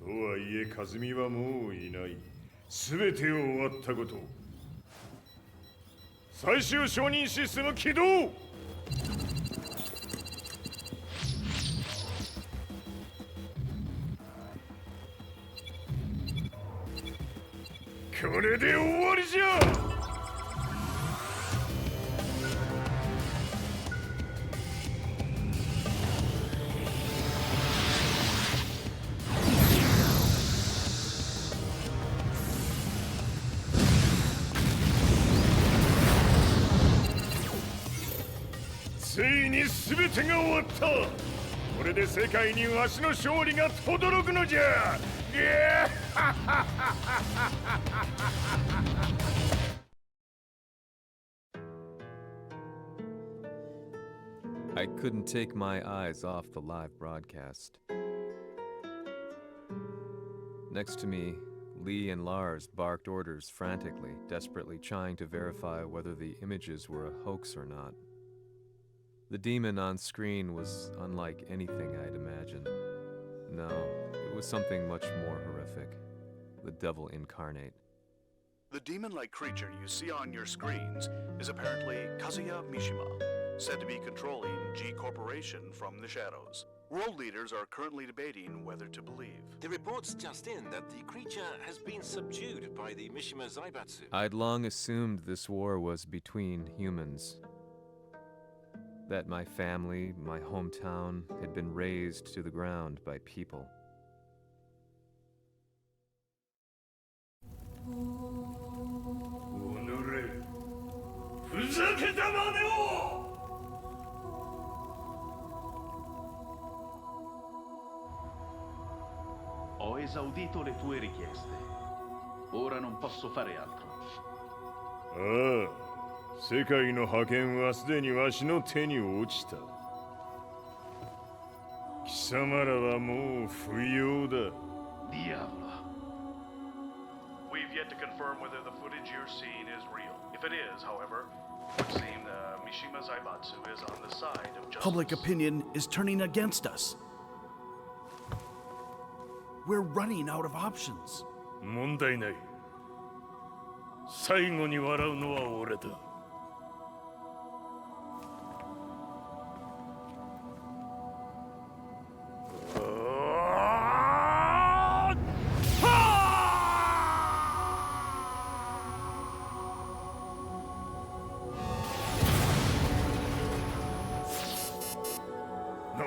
はいえ風見はもういない。全てを終わったこと。最終承認システム起動。これで終わりじゃ。ついに全てが終わった。これで世界にわしの勝利が轟くのじゃ。I couldn't take my eyes off the live broadcast. Next to me, Lee and Lars barked orders frantically, desperately trying to verify whether the images were a hoax or not. The demon on screen was unlike anything I'd imagined. No, it was something much more horrific. The devil incarnate. The demon-like creature you see on your screens is apparently Kazuya Mishima, said to be controlling G Corporation from the shadows. World leaders are currently debating whether to believe. The reports just in that the creature has been subdued by the Mishima Zaibatsu. I'd long assumed this war was between humans. That my family, my hometown, had been razed to the ground by people. Ho esaudito le tue richieste. Ora non posso fare altro. 世界の覇権はすでにわしの手に落ちた。貴様らはもう不要だ。Diavolo. We've yet to confirm whether the footage you're seeing is real. If it is, however, it would seem Mishima Zaibatsu is on the side of justice. Public opinion is turning against us. We're running out of options. 問題ない。最後に笑うのは俺だ。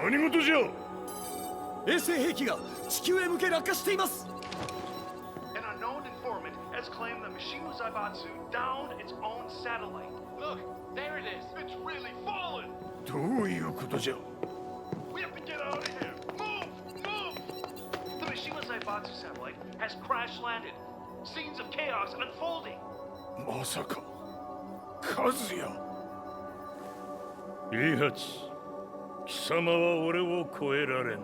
何事じゃ。衛星兵器が地球へ向け落下しています。 An unknown informant has claimed the Mishima Zaibatsu downed its own satellite. Look, there it is. It's really fallen. どういうことじゃ。 We have to get out of here. Move! The Mishima Zaibatsu satellite has crash landed. Scenes of chaos unfolding. まさか和也。イハチ、貴様は俺を超えられん。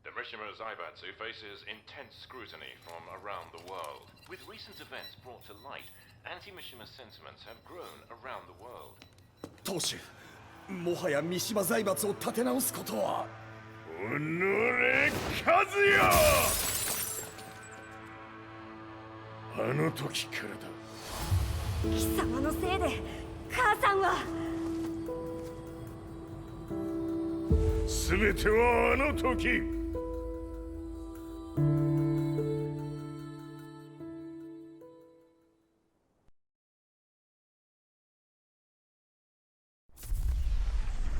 The Mishima Zaibatsu faces intense scrutiny from around the world. With recent events brought to light, anti-Mishima sentiments have grown around the world. 当主、もはや三島財閥を立て直すことは。おのれ和也。あの時からだ。貴様のせいで母さんは。全てはあの時。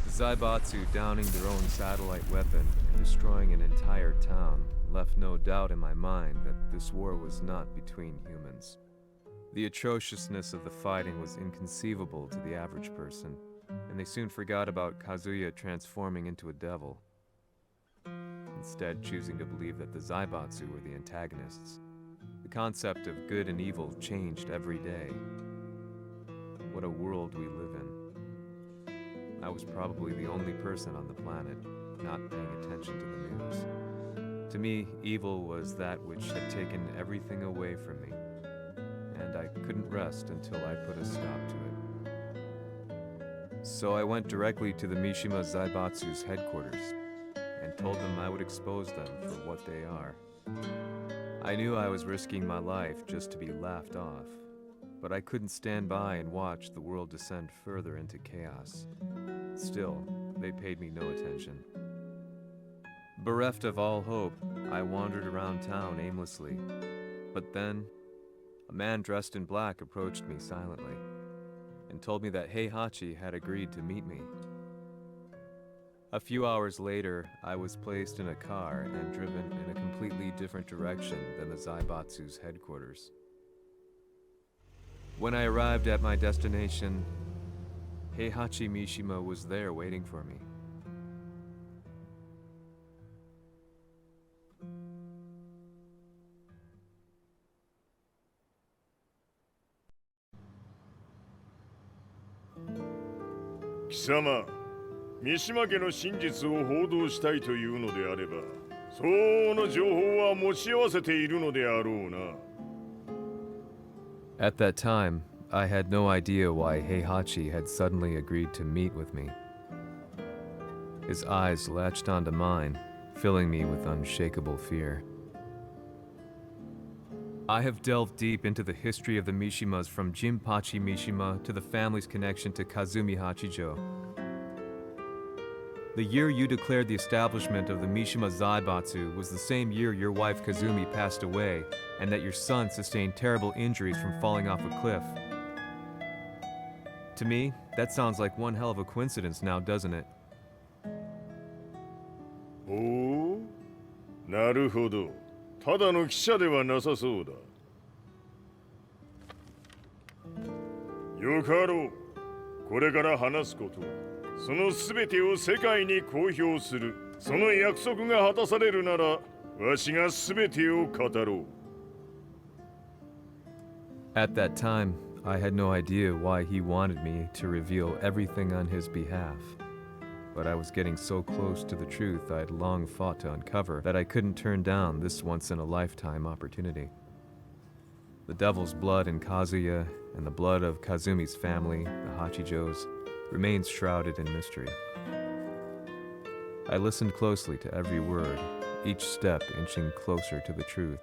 Zaibatsu downing their own satellite weapon and destroying an entire town left no doubt in my mind that this war was not between humans. The atrociousness of the fighting was inconceivable to the average person, and they soon forgot about Kazuya transforming into a devil, instead choosing to believe that the Zaibatsu were the antagonists. The concept of good and evil changed every day. What a world we live in. I was probably the only person on the planet not paying attention to the news. To me, evil was that which had taken everything away from me, and I couldn't rest until I put a stop to it. So I went directly to the Mishima Zaibatsu's headquarters and told them I would expose them for what they are. I knew I was risking my life just to be laughed off, but I couldn't stand by and watch the world descend further into chaos. Still, they paid me no attention. Bereft of all hope, I wandered around town aimlessly. But then, a man dressed in black approached me silently and told me that Heihachi had agreed to meet me. A few hours later, I was placed in a car and driven in a completely different direction than the Zaibatsu's headquarters. When I arrived at my destination, Heihachi Mishima was there waiting for me. "貴様、三島家の真実を報道したいというのであれば、相応の情報は持ち合わせているのであろうな。" At that time, I had no idea why Heihachi had suddenly agreed to meet with me. His eyes latched onto mine, filling me with unshakable fear. I have delved deep into the history of the Mishimas from Jinpachi Mishima to the family's connection to Kazumi Hachijo. The year you declared the establishment of the Mishima Zaibatsu was the same year your wife Kazumi passed away, and that your son sustained terrible injuries from falling off a cliff. To me, that sounds like one hell of a coincidence now, doesn't it? おお、なるほど。ただの記者ではなさそうだ。よかろう。これから話すこと、そのすべてを世界に公表する。その約束が果たされるなら、わしがすべてを語ろう。At that time, I had no idea why he wanted me to reveal everything on his behalf. But I was getting so close to the truth I'd long fought to uncover that I couldn't turn down this once-in-a-lifetime opportunity. The devil's blood in Kazuya and the blood of Kazumi's family, the Hachijos, remains shrouded in mystery. I listened closely to every word, each step inching closer to the truth.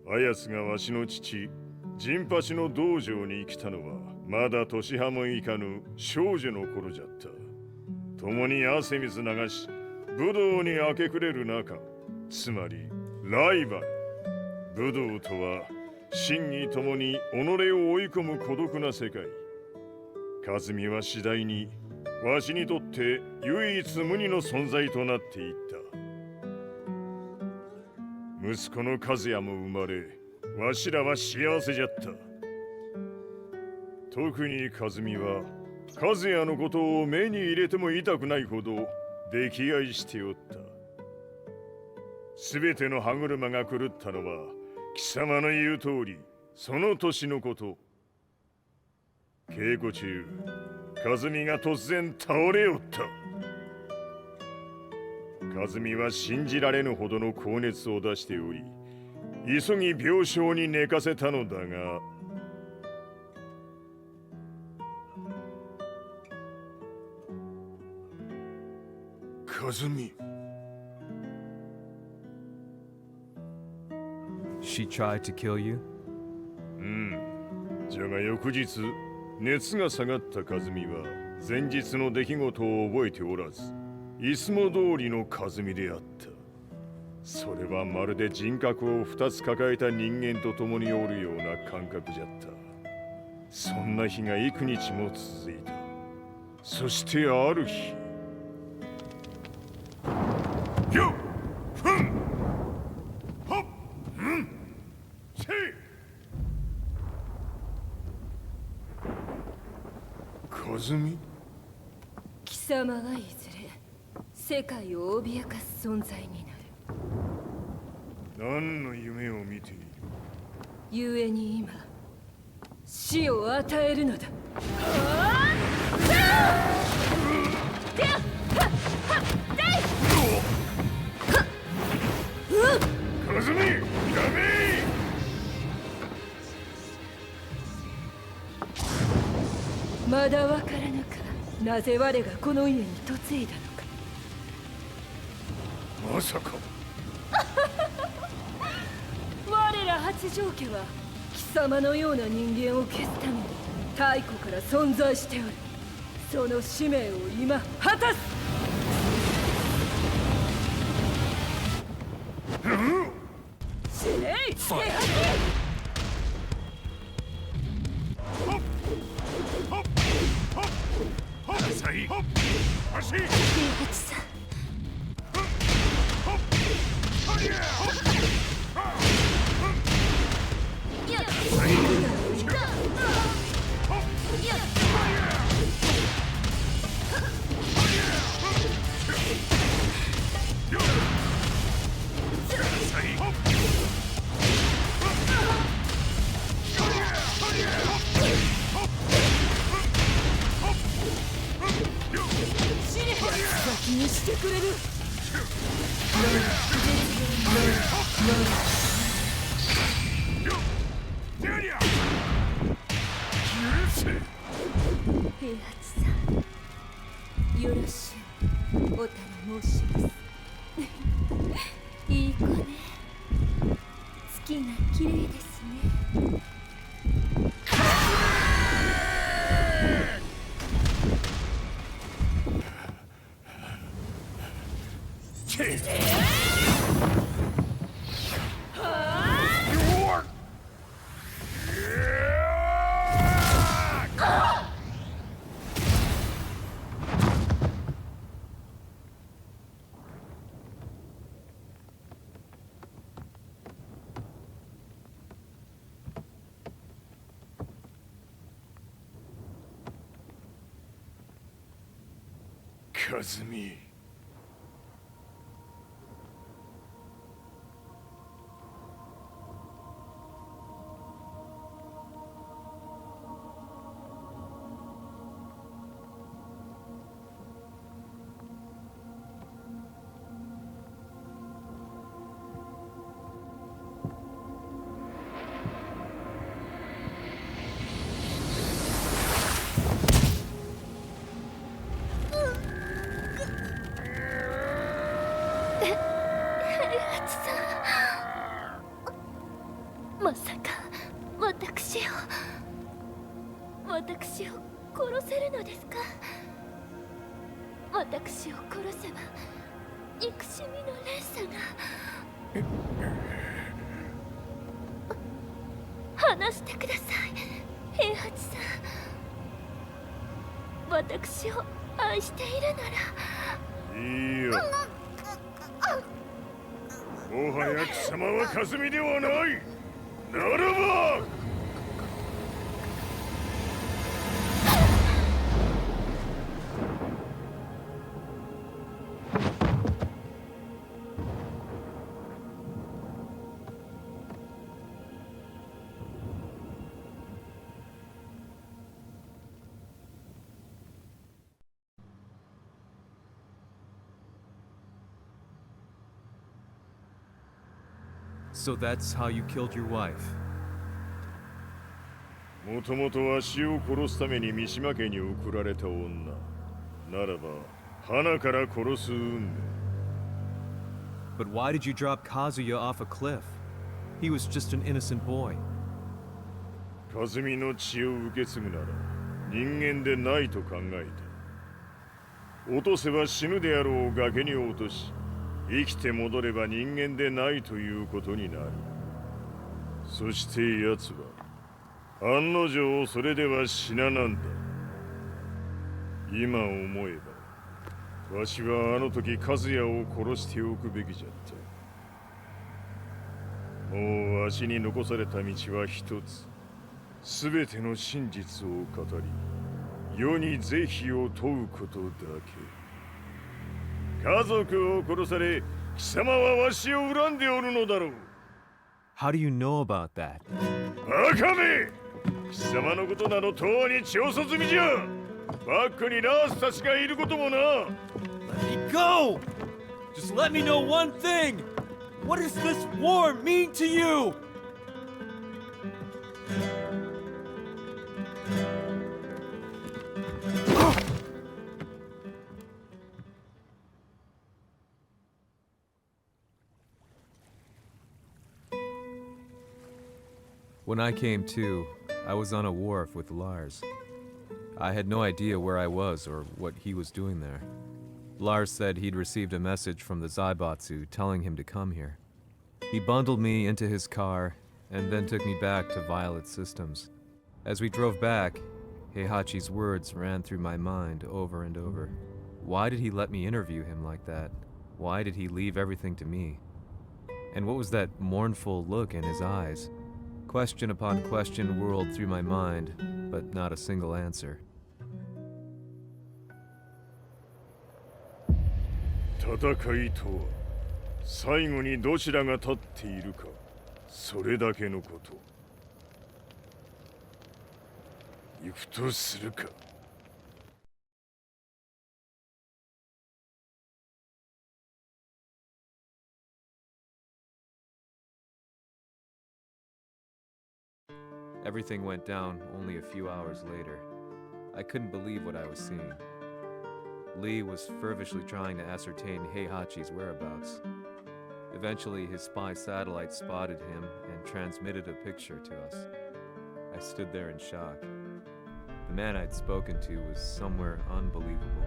あやつがわしの父、陣八の道場に来たのは、まだ年端もいかぬ少女の頃じゃった。共に汗水流し、武道に明け暮れる中、つまりライバル。武道とは真にともに己を追い込む孤独な世界。和美は次第にわしにとって唯一無二の存在となっていった。息子の和也も生まれ、わしらは幸せじゃった。特に和美は和也のことを目に入れても痛くないほど溺愛しておった。すべての歯車が狂ったのは貴様の言う通りその年のこと。稽古中和美が突然倒れおった。和美は信じられぬほどの高熱を出しており、急ぎ病床に寝かせたのだが、和美。She tried to kill you? じゃが翌日、熱が下がった和美は前日の出来事を覚えておらず、いつも通りの和美であった。それはまるで人格を2つ抱えた人間と共におるような感覚じゃった。そんな日が幾日も続いた。そしてある日、よっふんほっうんせい。和美？貴様はいずれ世界を脅かす存在になる。何の夢を見ている？故に今死を与えるのだ。和美、ダメ！まだわからぬか、なぜ我がこの家に嫁いだのか。まさか我ら八丈家は貴様のような人間を消すために太古から存在しておる。その使命を今果たす。死ねい手は先にしてくれる。平八さん、よろしゅうお頼申します。いい子ね。月が綺麗ですね。和美。まさか私を殺せるのですか？私を殺せば憎しみの連鎖が。話してください、平八さん。私を愛しているなら。いいよ。もはや貴様はかすみではない。ならばSo that's how you killed your wife. もともとわしを殺すために三島家に送られた女。ならば、花から殺す運命。But why did you drop Kazuya off a cliff? He was just an innocent boy. 和美の血を受け継ぐなら人間でないと考えた。落とせば死ぬであろう崖に落とし、生きて戻れば人間でないということになる。そして奴は案の定それでは死ななんだ。今思えばわしはあの時和也を殺しておくべきじゃった。もうわしに残された道は一つ。すべての真実を語り、世に是非を問うことだけ。家族を殺され、貴様はわしを恨んでおるのだろう。How do you know about that? バカめ！貴様のことなどとうに調査済みじゃ。バックにラースたちがいることもな。Let me go! Just let me know one thing! What does this war mean to you? When I came to, I was on a wharf with Lars. I had no idea where I was or what he was doing there. Lars said he'd received a message from the Zaibatsu telling him to come here. He bundled me into his car and then took me back to Violet Systems. As we drove back, Heihachi's words ran through my mind over and over. Why did he let me interview him like that? Why did he leave everything to me? And what was that mournful look in his eyes? Question upon question whirled through my mind, but not a single answer. 戦いとは最後にどちらが立っているか、それだけのこと。行くとするか。Everything went down only a few hours later. I couldn't believe what I was seeing. Lee was feverishly trying to ascertain Heihachi's whereabouts. Eventually, his spy satellite spotted him and transmitted a picture to us. I stood there in shock. The man I'd spoken to was somewhere unbelievable. "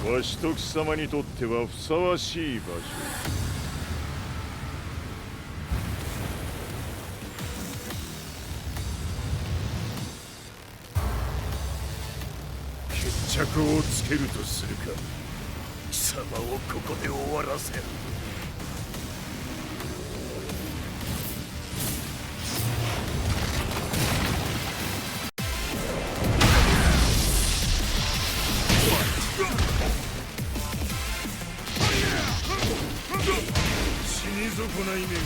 わしと貴様にとってはふさわしい場所。決着をつけるとするか。貴様をここで終わらせる。死に損ない目が。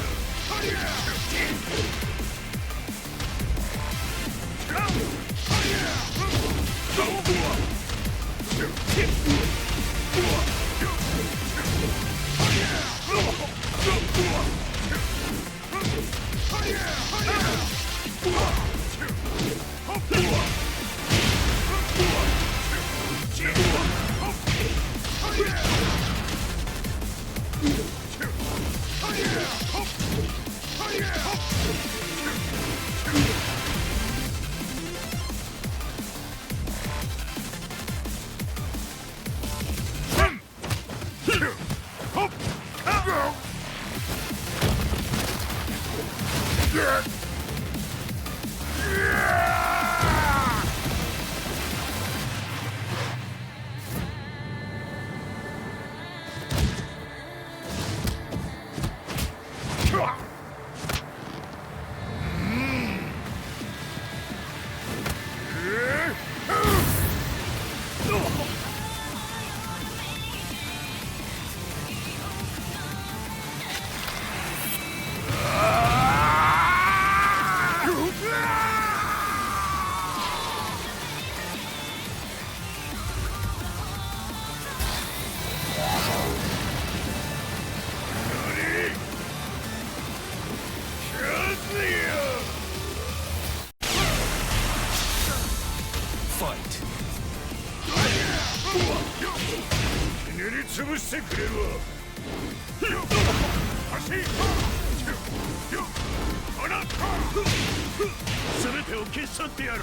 ったってやる。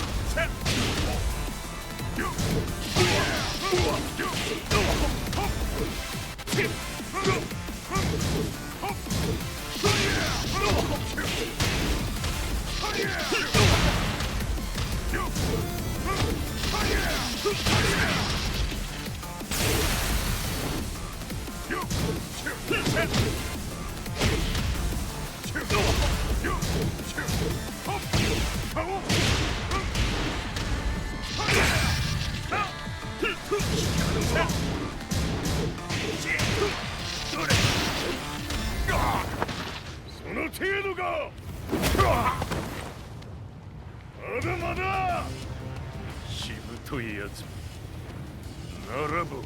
その程度か。まだまだ。しぶといやつ。ならば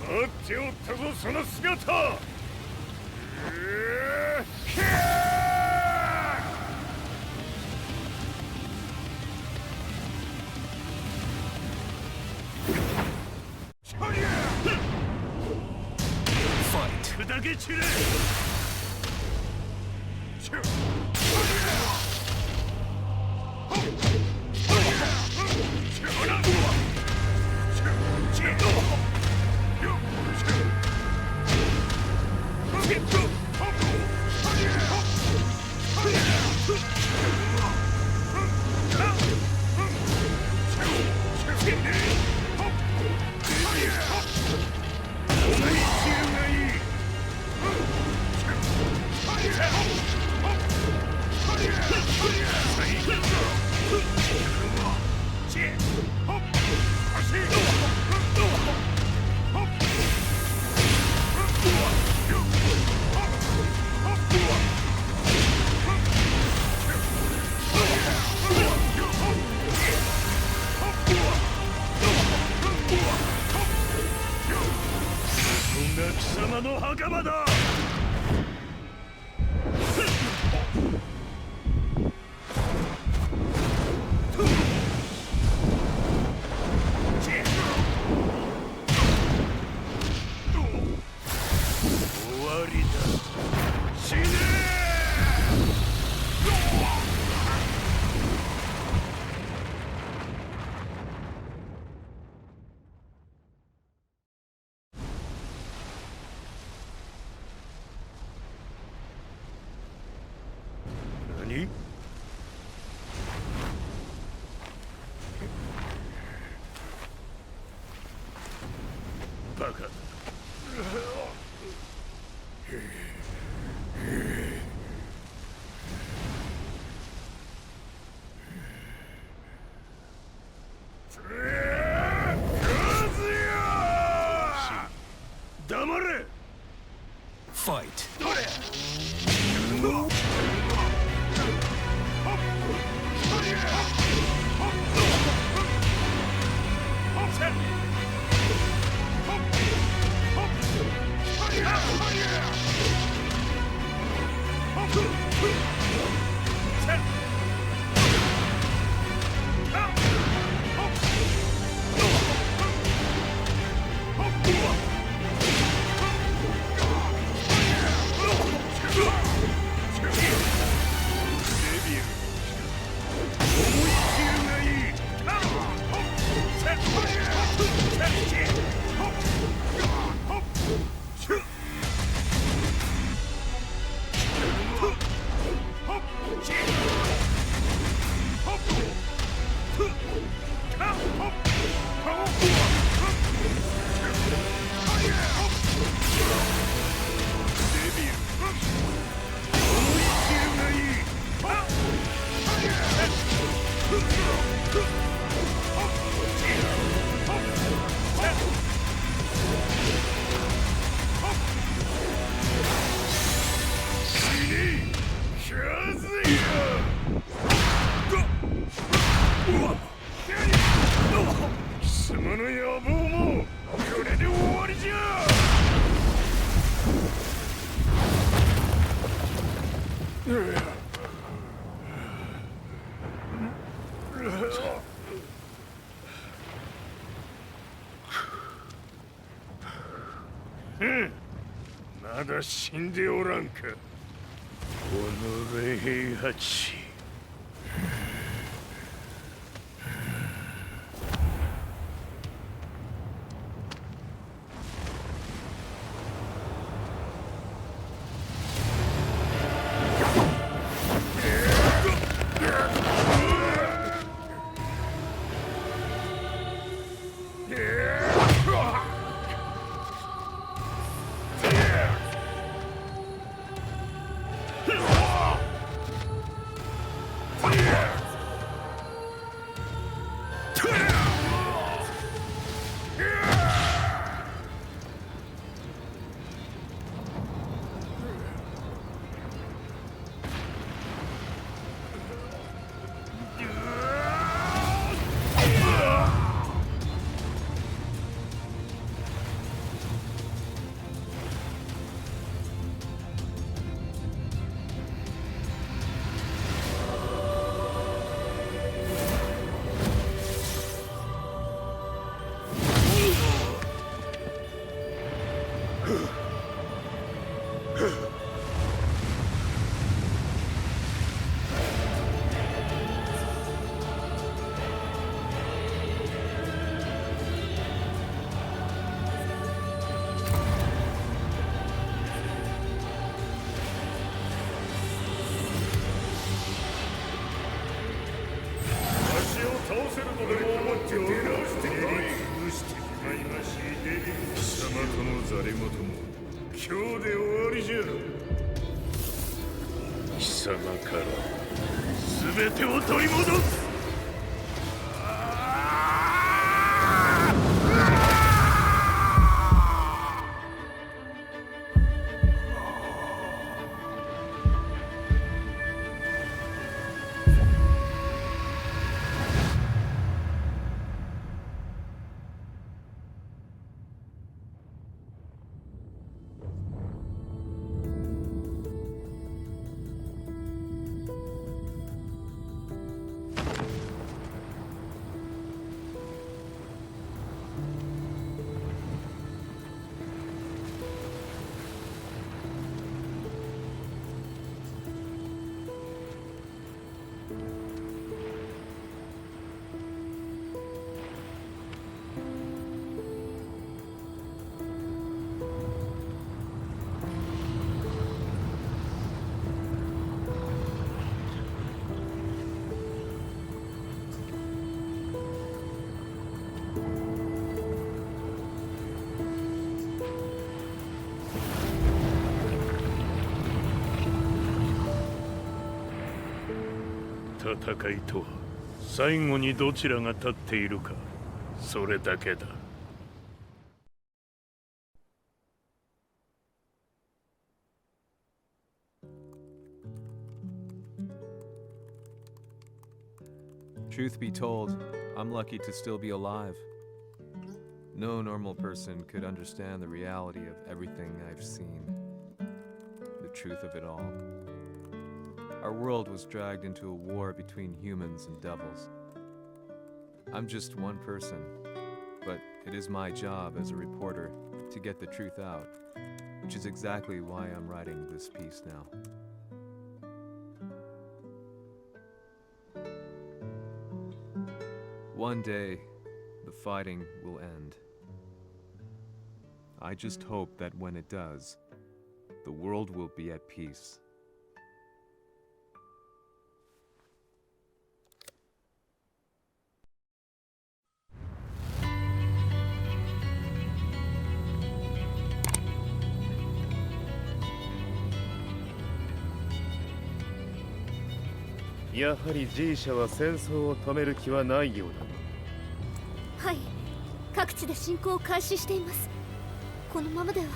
待っておったぞその姿。砕け散れ。貴様の墓場だ。終わりだ。死ね何？バカだ。黙れ。ファイト。貴様の野望もこれで終わりじゃ。だ死んでおらんか。おのれ平八。貴様から全てを取り戻す。戦いとは最後にどちらが立っているか、それだけだ。Truth be told, I'm lucky to still be alive. No normal person could understand the reality of everything I've seen, the truth of it all. Our world was dragged into a war between humans and devils. I'm just one person, but it is my job as a reporter to get the truth out, which is exactly why I'm writing this piece now. One day, the fighting will end. I just hope that when it does, the world will be at peace. Yaはり G 社は戦争を止める気はないようだな。はい、各地で侵攻を開始しています。このままでは。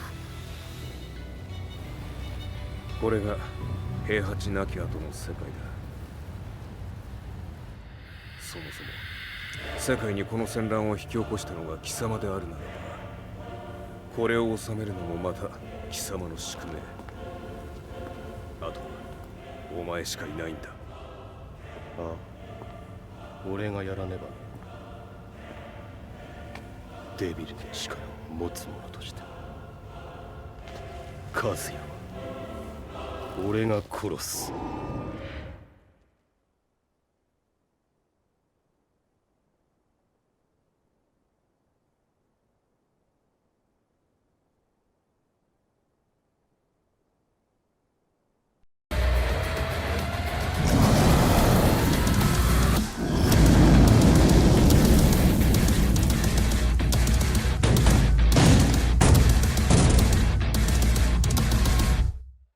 これが平八なき後の世界だ。そもそも世界にこの戦乱を引き起こしたのが貴様であるならば、これを収めるのもまた貴様の宿命。あとはお前しかいないんだ。ああ、俺がやらねば。デビルの力を持つ者として。和也は俺が殺す。